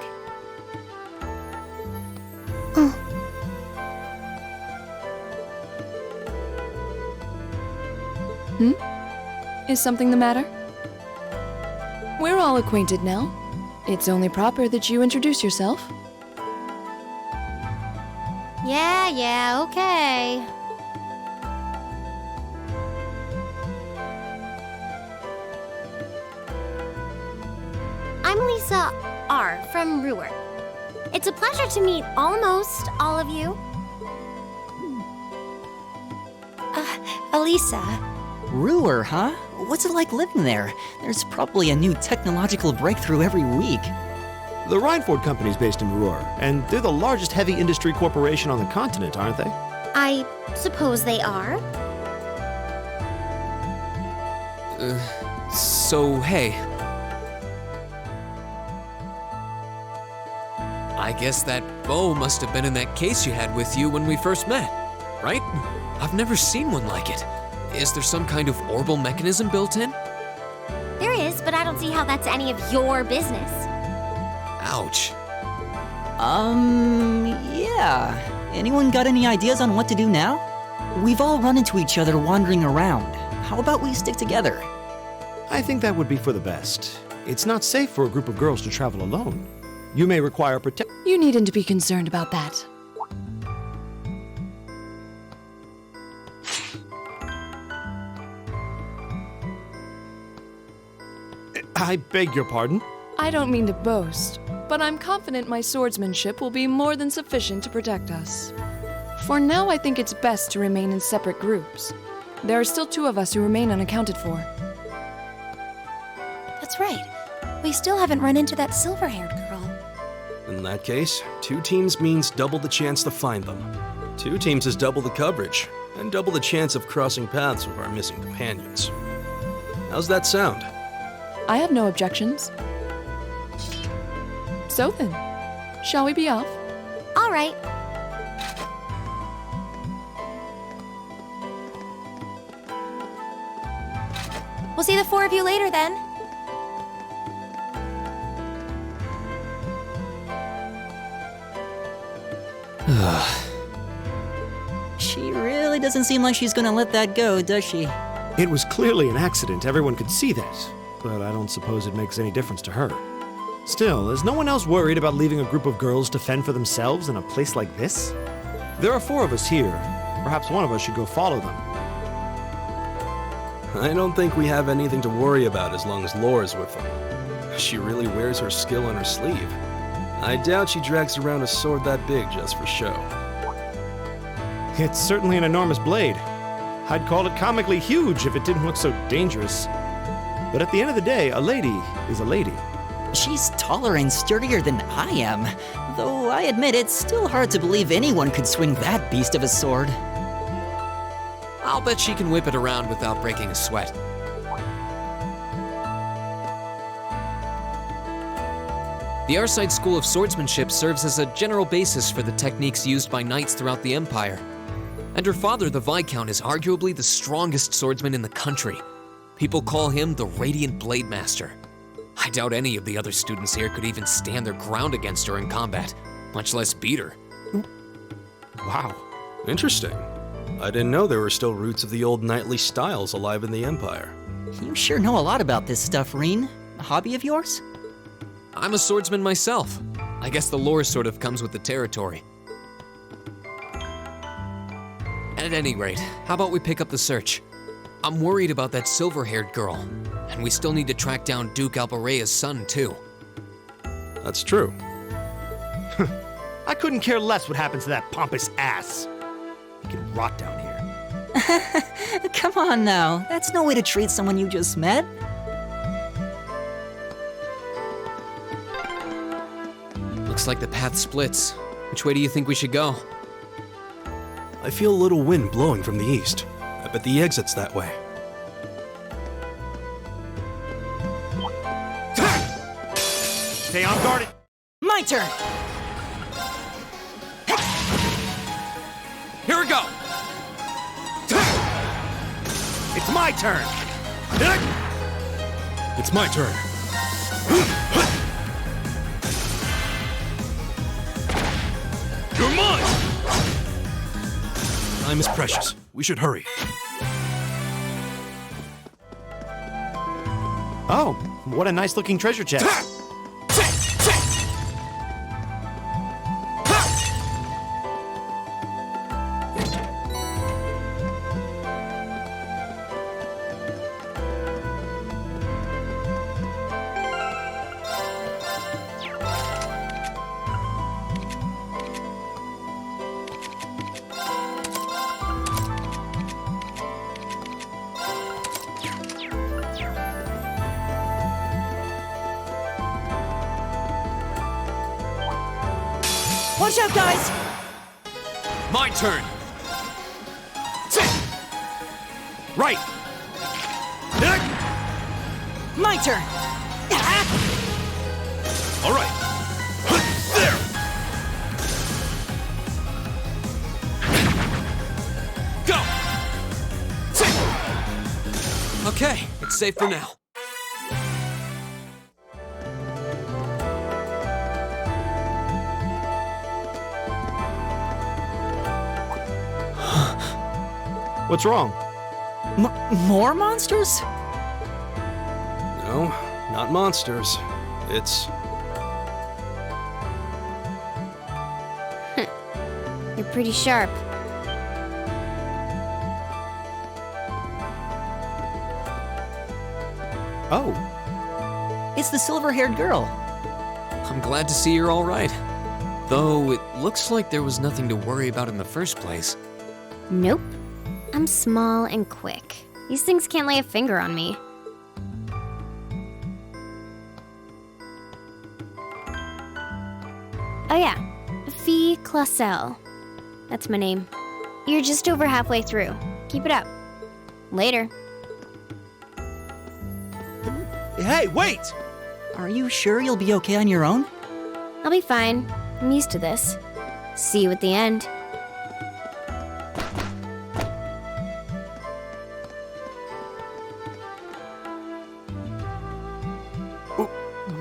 Is something the matter? We're all acquainted now. It's only proper that you introduce yourself. Yeah, okay. I'm Lisa R. from Ruhr. It's a pleasure to meet almost all of you. Elisa. Ruhr, huh? What's it like living there? There's probably a new technological breakthrough every week. The Rhineford Company's based in Ruhr, and they're the largest heavy industry corporation on the continent, aren't they? I suppose they are. So, hey. I guess that bow must have been in that case you had with you when we first met, right? I've never seen one like it. Is there some kind of orbital mechanism built in? There is, but I don't see how that's any of your business. Ouch. Yeah. Anyone got any ideas on what to do now? We've all run into each other wandering around. How about we stick together? I think that would be for the best. It's not safe for a group of girls to travel alone. You may require protection. You needn't be concerned about that. I beg your pardon? I don't mean to boast, but I'm confident my swordsmanship will be more than sufficient to protect us. For now, I think it's best to remain in separate groups. There are still 2 of us who remain unaccounted for. That's right. We still haven't run into that silver-haired girl. In that case, 2 teams means double the chance to find them. 2 teams is double the coverage, and double the chance of crossing paths with our missing companions. How's that sound? I have no objections. So then, shall we be off? All right. We'll see the four of you later then. She really doesn't seem like she's gonna let that go, does she? It was clearly an accident, everyone could see that. But I don't suppose it makes any difference to her. Still, is no one else worried about leaving a group of girls to fend for themselves in a place like this? There are four of us here. Perhaps one of us should go follow them. I don't think we have anything to worry about as long as Laura's with them. She really wears her skill on her sleeve. I doubt she drags around a sword that big just for show. It's certainly an enormous blade. I'd call it comically huge if it didn't look so dangerous. But at the end of the day, a lady is a lady. She's taller and sturdier than I am, though I admit it's still hard to believe anyone could swing that beast of a sword. I'll bet she can whip it around without breaking a sweat. The Arside School of Swordsmanship serves as a general basis for the techniques used by knights throughout the Empire. And her father, the Viscount, is arguably the strongest swordsman in the country. People call him the Radiant Blade Master. I doubt any of the other students here could even stand their ground against her in combat, much less beat her. Wow, interesting. I didn't know there were still roots of the old knightly styles alive in the Empire. You sure know a lot about this stuff, Reen. A hobby of yours? I'm a swordsman myself. I guess the lore sort of comes with the territory. At any rate, how about we pick up the search? I'm worried about that silver-haired girl, and we still need to track down Duke Albarea's son, too. That's true. I couldn't care less what happens to that pompous ass. He can rot down here. Come on now, that's no way to treat someone you just met. Looks like the path splits. Which way do you think we should go? I feel a little wind blowing from the east. I bet the exit's that way. Stay on guard. My turn! Here we go! It's my turn. It's my turn. You're mine! Time is precious. We should hurry. Oh, what a nice looking treasure chest. Watch out, guys! My turn! Right! My turn! All right. There! Go! Okay, it's safe for now. What's wrong? More monsters? No, not monsters. It's... You're pretty sharp. Oh. It's the silver-haired girl. I'm glad to see you're all right. Though it looks like there was nothing to worry about in the first place. Nope. I'm small and quick. These things can't lay a finger on me. Oh yeah, Fee Clausel. That's my name. You're just over halfway through. Keep it up. Later. Hey, wait! Are you sure you'll be okay on your own? I'll be fine. I'm used to this. See you at the end.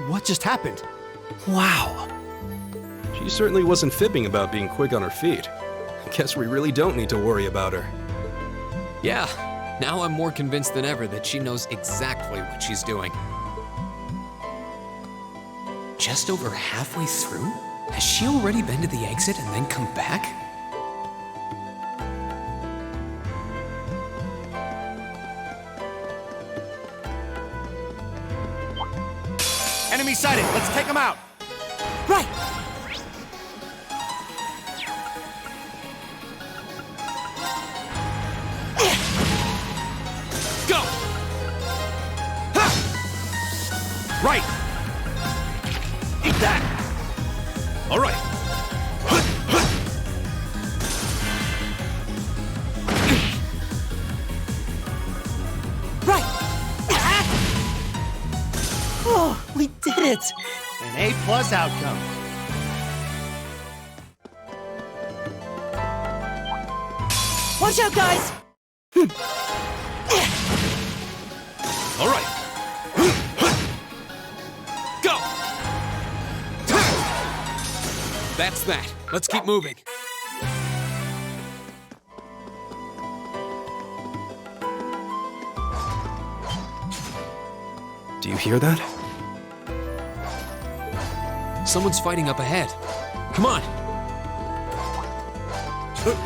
What just happened? Wow. She certainly wasn't fibbing about being quick on her feet. Guess we really don't need to worry about her. Yeah, now I'm more convinced than ever that she knows exactly what she's doing. Just over halfway through? Has she already been to the exit and then come back? Enemy sighted! Let's take them out! Right! Go! Ha! Right! Eat that! All right. Right! Oh, we did it! An A+ outcome. Watch out, guys! All right. Go! That's that. Let's keep moving. Do you hear that? Someone's fighting up ahead. Come on.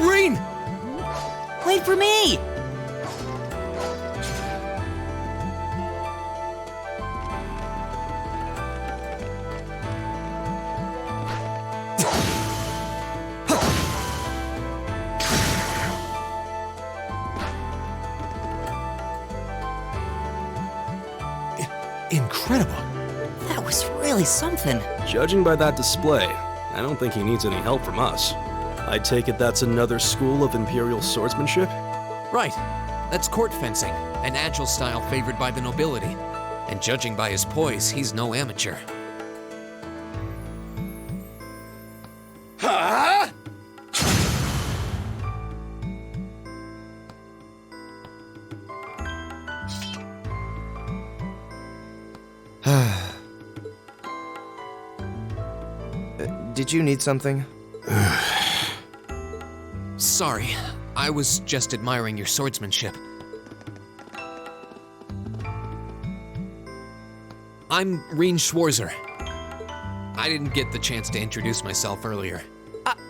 Reen! Wait for me! Incredible. That was really something. Judging by that display, I don't think he needs any help from us. I take it that's another school of Imperial swordsmanship? Right. That's court fencing, an agile style favored by the nobility. And judging by his poise, he's no amateur. Huh? Did you need something? Sorry, I was just admiring your swordsmanship. I'm Reen Schwarzer. I didn't get the chance to introduce myself earlier.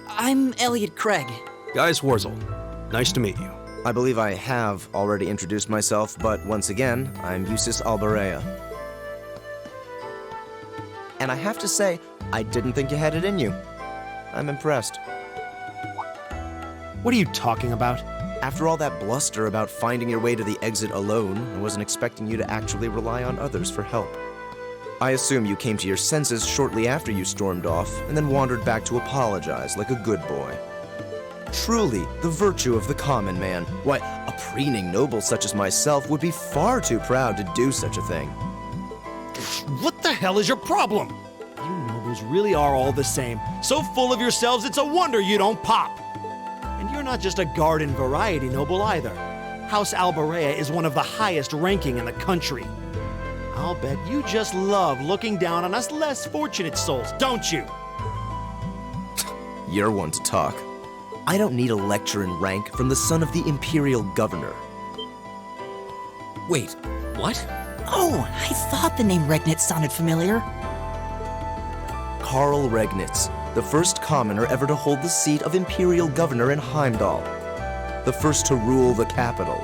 I'm Elliot Craig. Guy Swarzel. Nice to meet you. I believe I have already introduced myself, but once again, I'm Eustace Alberea. And I have to say, I didn't think you had it in you. I'm impressed. What are you talking about? After all that bluster about finding your way to the exit alone, I wasn't expecting you to actually rely on others for help. I assume you came to your senses shortly after you stormed off, and then wandered back to apologize like a good boy. Truly, the virtue of the common man. Why, a preening noble such as myself would be far too proud to do such a thing. What the hell is your problem? You nobles really are all the same. So full of yourselves, it's a wonder you don't pop. And you're not just a garden variety noble either. House Alberea is one of the highest ranking in the country. I'll bet you just love looking down on us less fortunate souls, don't you? You're one to talk. I don't need a lecture in rank from the son of the Imperial Governor. Wait, what? Oh, I thought the name Regnitz sounded familiar. Karl Regnitz, the first commoner ever to hold the seat of Imperial Governor in Heimdall. The first to rule the capital.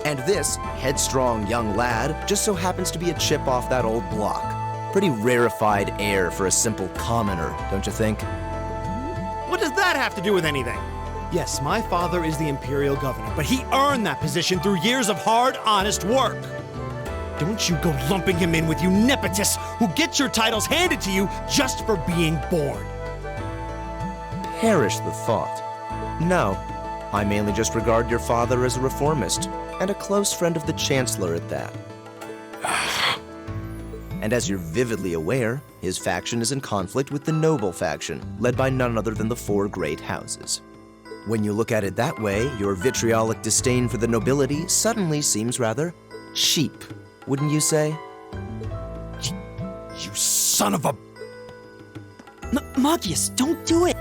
And this headstrong young lad just so happens to be a chip off that old block. Pretty rarefied air for a simple commoner, don't you think? What does that have to do with anything? Yes, my father is the Imperial Governor, but he earned that position through years of hard, honest work. Don't you go lumping him in with you nepotists who get your titles handed to you just for being born. Perish the thought. No, I mainly just regard your father as a reformist, and a close friend of the Chancellor at that. And as you're vividly aware, his faction is in conflict with the noble faction, led by none other than the four great houses. When you look at it that way, your vitriolic disdain for the nobility suddenly seems rather cheap, wouldn't you say? You son of a... Magius, don't do it!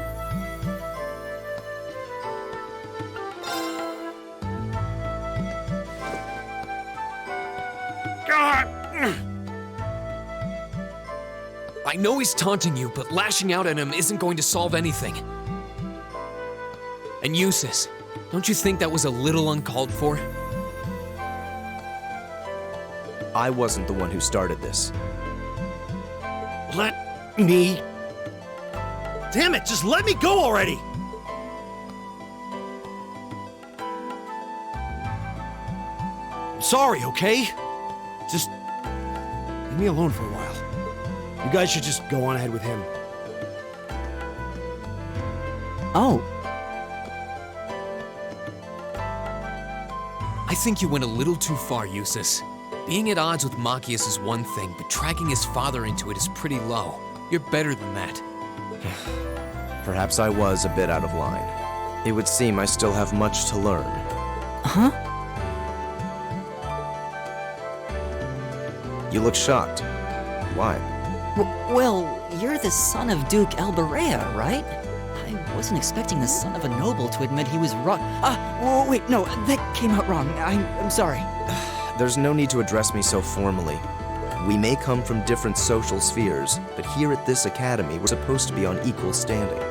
I know he's taunting you, but lashing out at him isn't going to solve anything. And Eustace, don't you think that was a little uncalled for? I wasn't the one who started this. Let me... Damn it, just let me go already! I'm sorry, okay? Just leave me alone for a while. You guys should just go on ahead with him. Oh. I think you went a little too far, Eustace. Being at odds with Machias is one thing, but dragging his father into it is pretty low. You're better than that. Perhaps I was a bit out of line. It would seem I still have much to learn. Huh? You look shocked. Why? Well, you're the son of Duke Alberea, right? I wasn't expecting the son of a noble to admit he was wrong. Wait, no, that came out wrong. I'm sorry. There's no need to address me so formally. We may come from different social spheres, but here at this academy, we're supposed to be on equal standing.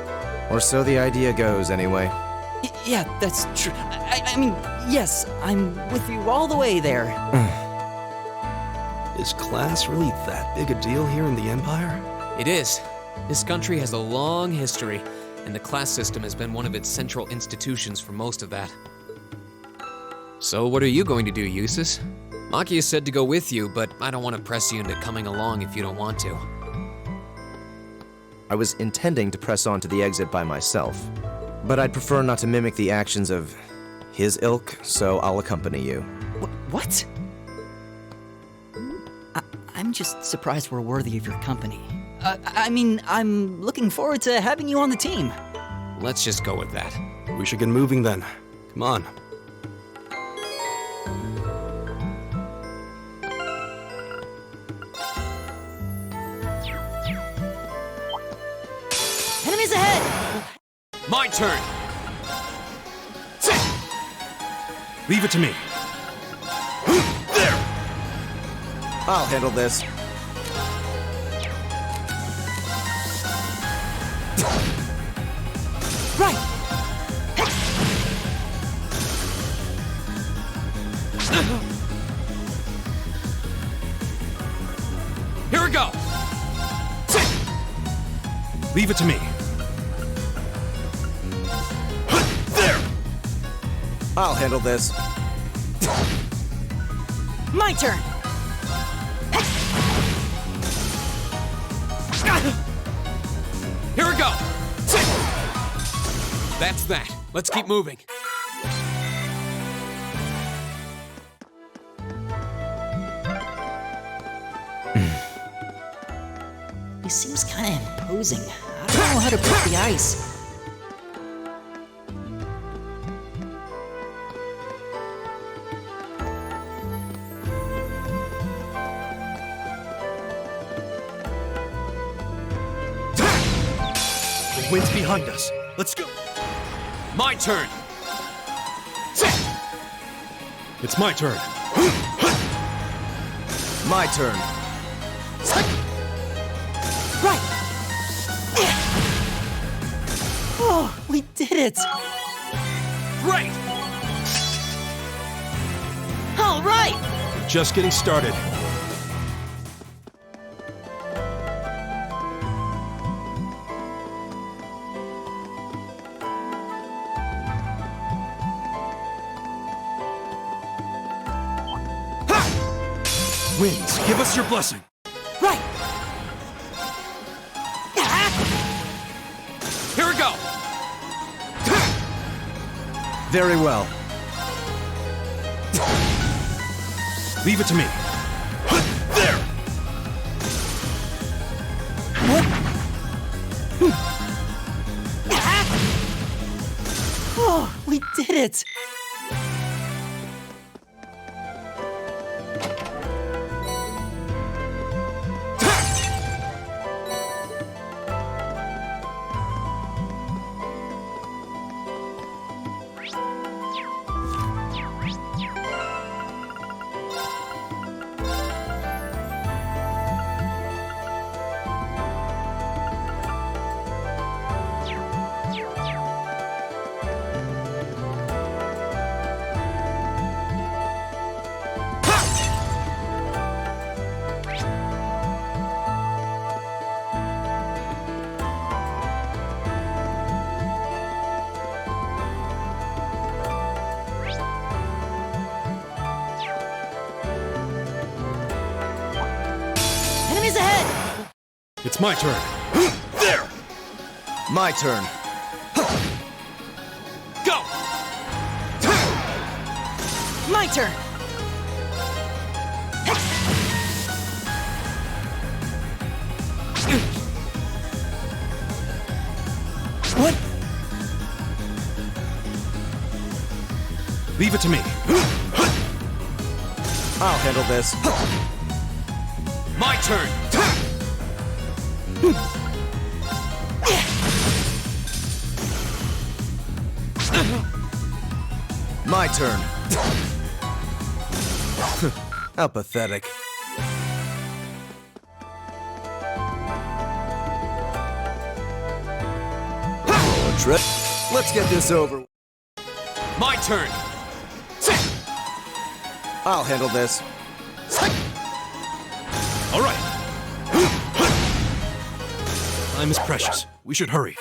Or so the idea goes, anyway. Yeah, that's true. I mean, yes, I'm with you all the way there. Is class really that big a deal here in the Empire? It is. This country has a long history, and the class system has been one of its central institutions for most of that. So what are you going to do, Eustace? Machias said to go with you, but I don't want to press you into coming along if you don't want to. I was intending to press on to the exit by myself, but I'd prefer not to mimic the actions of his ilk, so I'll accompany you. What? I'm just surprised we're worthy of your company. I mean, I'm looking forward to having you on the team. Let's just go with that. We should get moving then. Come on. Enemies ahead! My turn! Leave it to me. I'll handle this. Right! Here we go! Leave it to me. There! I'll handle this. My turn! Here we go! That's that. Let's keep moving. He seems kind of imposing. I don't know how to break the ice. The wind's behind us. Let's go. My turn. It's my turn. My turn. Right! Oh, we did it! Great! All right! Just getting started. Winds, give us your blessing. Right! Here we go! Very well. Leave it to me. There! Oh, we did it! It's my turn. There! My turn. Go! My turn! What? Leave it to me. I'll handle this. My turn! My turn. How pathetic. Oh, trip. Let's get this over. My turn! I'll handle this. All right. Time is precious. We should hurry.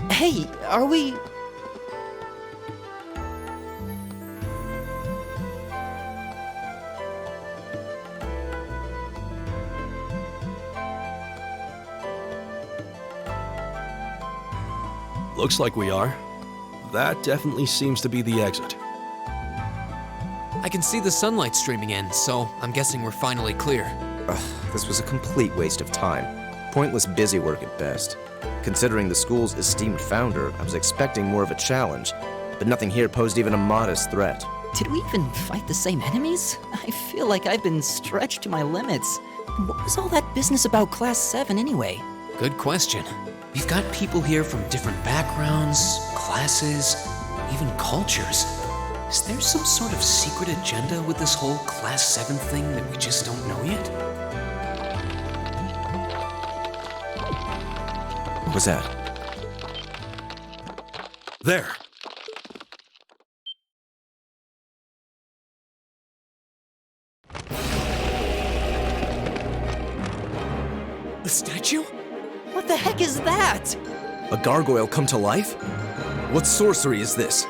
Hey, are we... Looks like we are. That definitely seems to be the exit. I can see the sunlight streaming in, so I'm guessing we're finally clear. This was a complete waste of time. Pointless busy work at best. Considering the school's esteemed founder, I was expecting more of a challenge, but nothing here posed even a modest threat. Did we even fight the same enemies? I feel like I've been stretched to my limits. What was all that business about Class 7 anyway? Good question. We've got people here from different backgrounds, classes, even cultures. Is there some sort of secret agenda with this whole Class 7 thing that we just don't know yet? What was that? There. The statue? What the heck is that? A gargoyle come to life? What sorcery is this?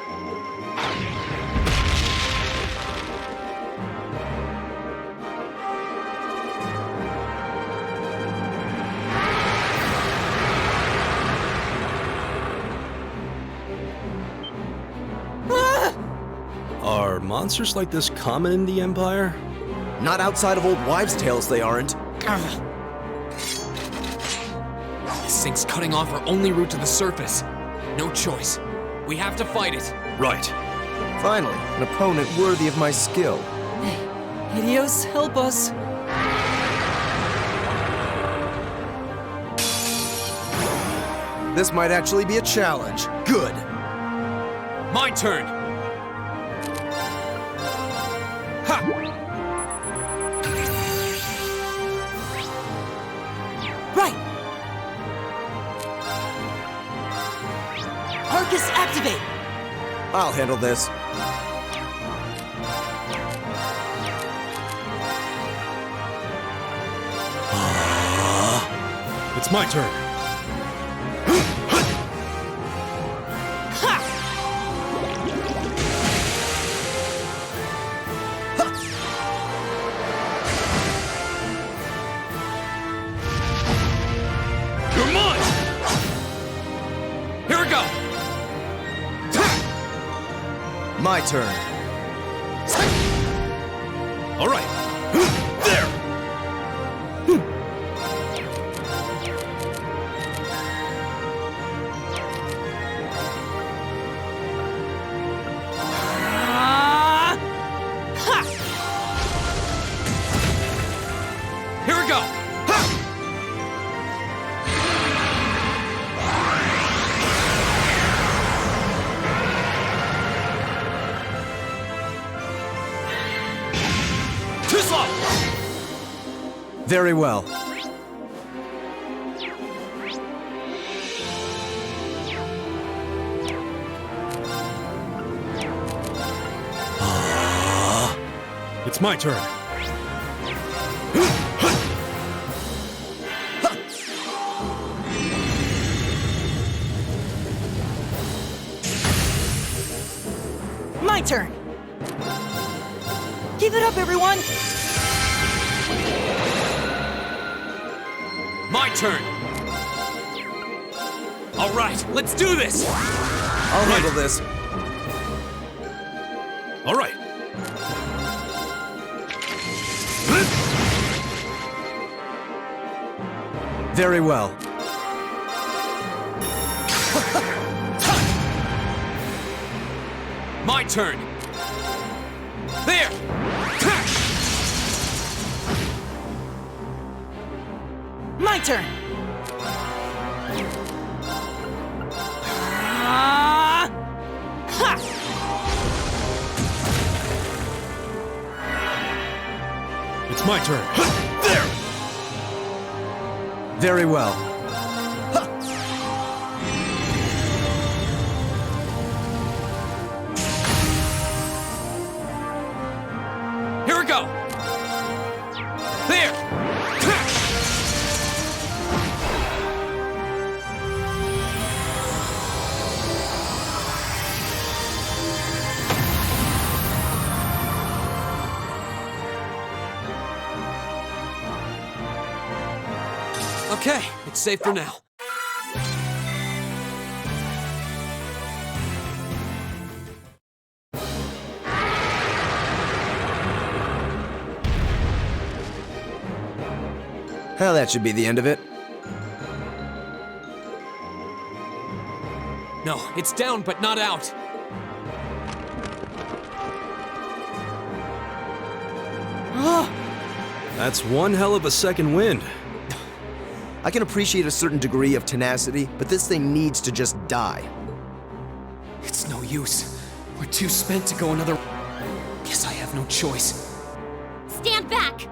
Are monsters like this common in the Empire? Not outside of old wives' tales, they aren't. This thing's cutting off our only route to the surface. No choice. We have to fight it. Right. Finally, an opponent worthy of my skill. Hideos, help us. This might actually be a challenge. Good. My turn! Ha! Right! Arcus, activate! I'll handle this. It's my turn. You're mine! Here we go! My turn. All right. There! Here we go! Very well. It's my turn. My turn! Give it up, everyone! My turn! All right, let's do this! I'll handle this. All right. Very well. My turn! There! My turn! Ha! It's my turn. There! Very well. Here we go! There! Okay, it's safe for now. Well, that should be the end of it. No, it's down but not out. That's one hell of a second wind. I can appreciate a certain degree of tenacity, but this thing needs to just die. It's no use. We're too spent to go another... Guess I have no choice. Stand back!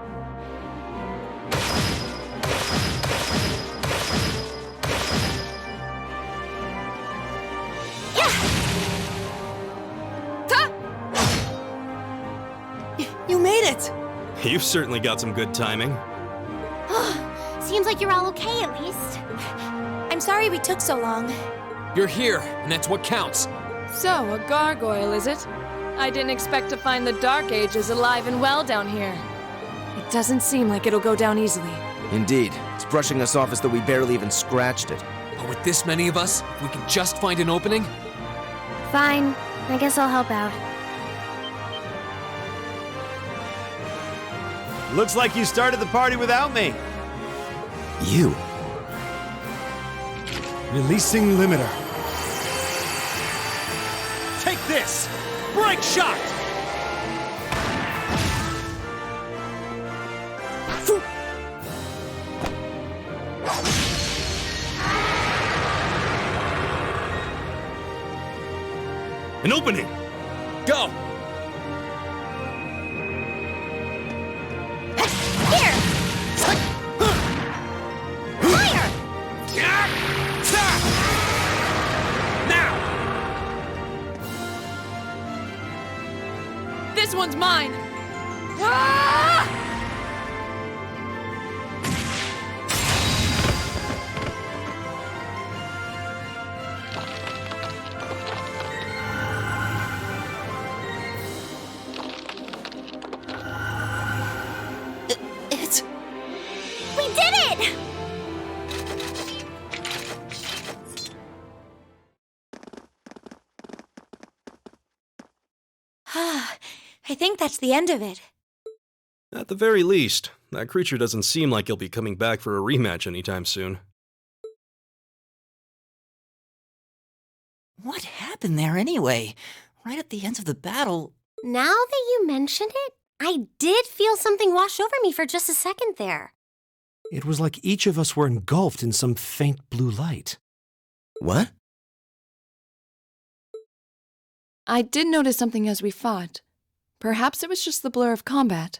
You made it! You've certainly got some good timing. Seems like you're all okay, at least. I'm sorry we took so long. You're here, and that's what counts. So, a gargoyle, is it? I didn't expect to find the Dark Ages alive and well down here. It doesn't seem like it'll go down easily. Indeed. It's brushing us off as though we barely even scratched it. But with this many of us, if we can just find an opening... Fine. I guess I'll help out. Looks like you started the party without me. You? Releasing limiter. Take this! Break shot! An opening! Go! Here! Fire! Now! This one's mine! Ah! We did it! I think that's the end of it. At the very least, that creature doesn't seem like he'll be coming back for a rematch anytime soon. What happened there anyway? Right at the end of the battle... Now that you mention it, I did feel something wash over me for just a second there. It was like each of us were engulfed in some faint blue light. What? I did notice something as we fought. Perhaps it was just the blur of combat.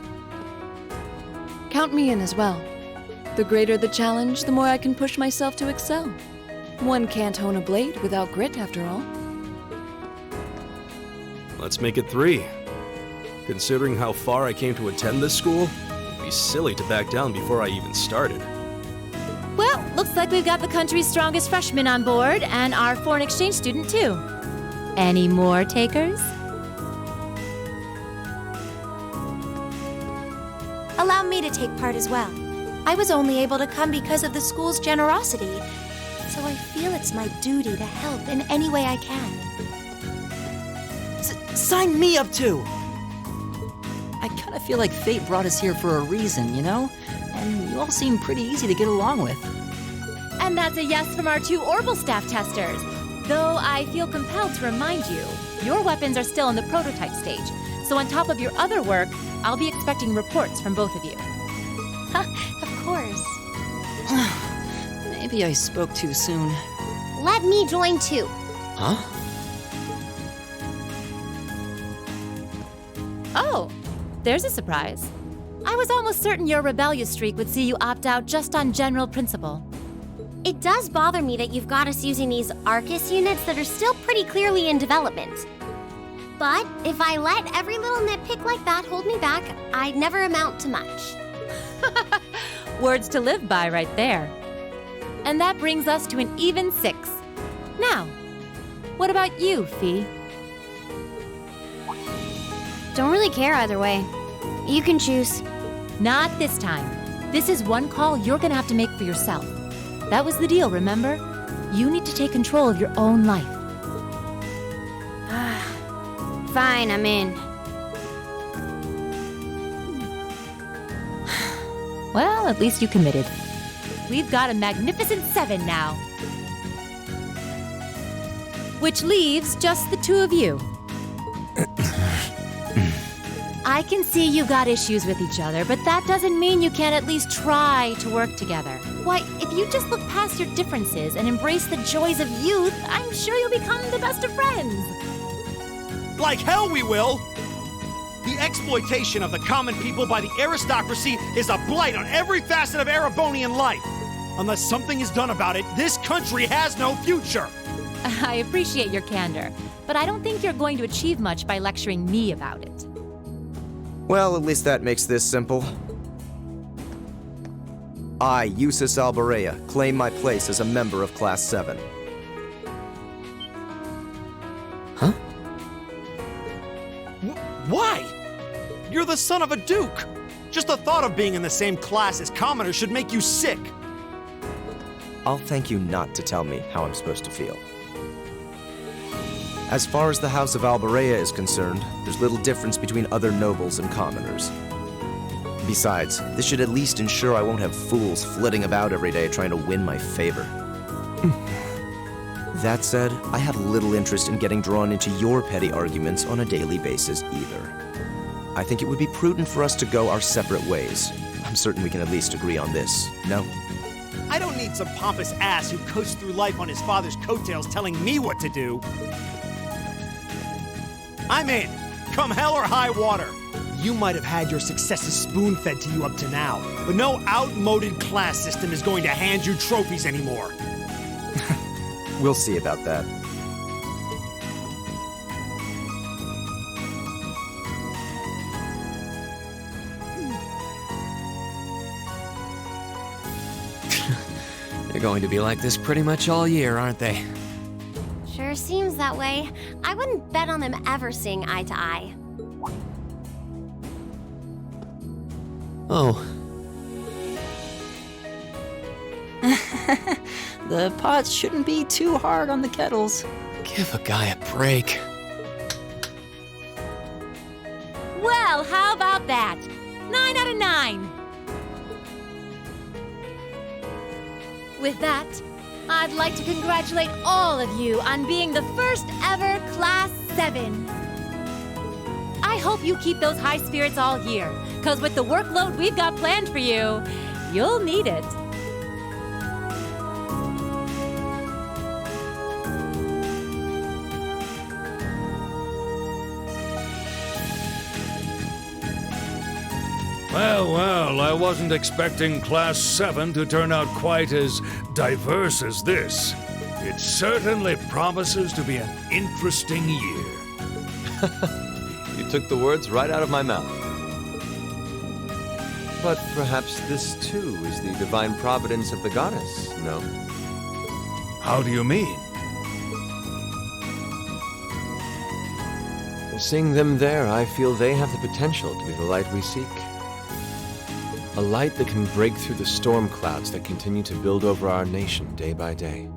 Count me in as well. The greater the challenge, the more I can push myself to excel. One can't hone a blade without grit, after all. Let's make it 3. Considering how far I came to attend this school, it'd be silly to back down before I even started. Well, looks like we've got the country's strongest freshman on board, and our foreign exchange student, too. Any more takers? Allow me to take part as well. I was only able to come because of the school's generosity, so I feel it's my duty to help in any way I can. Sign me up too! I kinda feel like fate brought us here for a reason, you know? And you all seem pretty easy to get along with. And that's a yes from our 2 Orbital staff testers. Though I feel compelled to remind you, your weapons are still in the prototype stage. So on top of your other work, I'll be expecting reports from both of you. Of course. Maybe I spoke too soon. Let me join too. Huh? Oh, there's a surprise. I was almost certain your rebellious streak would see you opt out just on general principle. It does bother me that you've got us using these Arcus units that are still pretty clearly in development. But if I let every little nitpick like that hold me back, I'd never amount to much. Words to live by right there. And that brings us to an even 6. Now, what about you, Fee? Don't really care either way. You can choose. Not this time. This is one call you're gonna have to make for yourself. That was the deal, remember? You need to take control of your own life. Fine, I'm in. Well, at least you committed. We've got a magnificent 7 now. Which leaves just the 2 of you. I can see you got issues with each other, but that doesn't mean you can't at least try to work together. Why, if you just look past your differences and embrace the joys of youth, I'm sure you'll become the best of friends. Like hell we will! The exploitation of the common people by the aristocracy is a blight on every facet of Erebonian life. Unless something is done about it, this country has no future. I appreciate your candor, but I don't think you're going to achieve much by lecturing me about it. Well, at least that makes this simple. I, Eustace Alberea, claim my place as a member of Class 7. Huh? Why? You're the son of a duke. Just the thought of being in the same class as commoners should make you sick. I'll thank you not to tell me how I'm supposed to feel. As far as the House of Alberea is concerned, there's little difference between other nobles and commoners. Besides, this should at least ensure I won't have fools flitting about every day trying to win my favor. That said, I have little interest in getting drawn into your petty arguments on a daily basis either. I think it would be prudent for us to go our separate ways. I'm certain we can at least agree on this, no? I don't need some pompous ass who coasts through life on his father's coattails telling me what to do. I'm in, come hell or high water. You might have had your successes spoon-fed to you up to now, but no outmoded class system is going to hand you trophies anymore. We'll see about that. They're going to be like this pretty much all year, aren't they? Sure seems that way. I wouldn't bet on them ever seeing eye to eye. Oh. The pots shouldn't be too hard on the kettles. Give a guy a break. Well, how about that? 9 out of 9. With that, I'd like to congratulate all of you on being the first ever Class 7. I hope you keep those high spirits all year, because with the workload we've got planned for you, you'll need it. Well, well, I wasn't expecting Class 7 to turn out quite as diverse as this. It certainly promises to be an interesting year. You took the words right out of my mouth. But perhaps this too is the divine providence of the goddess, no? How do you mean? Seeing them there, I feel they have the potential to be the light we seek. A light that can break through the storm clouds that continue to build over our nation day by day.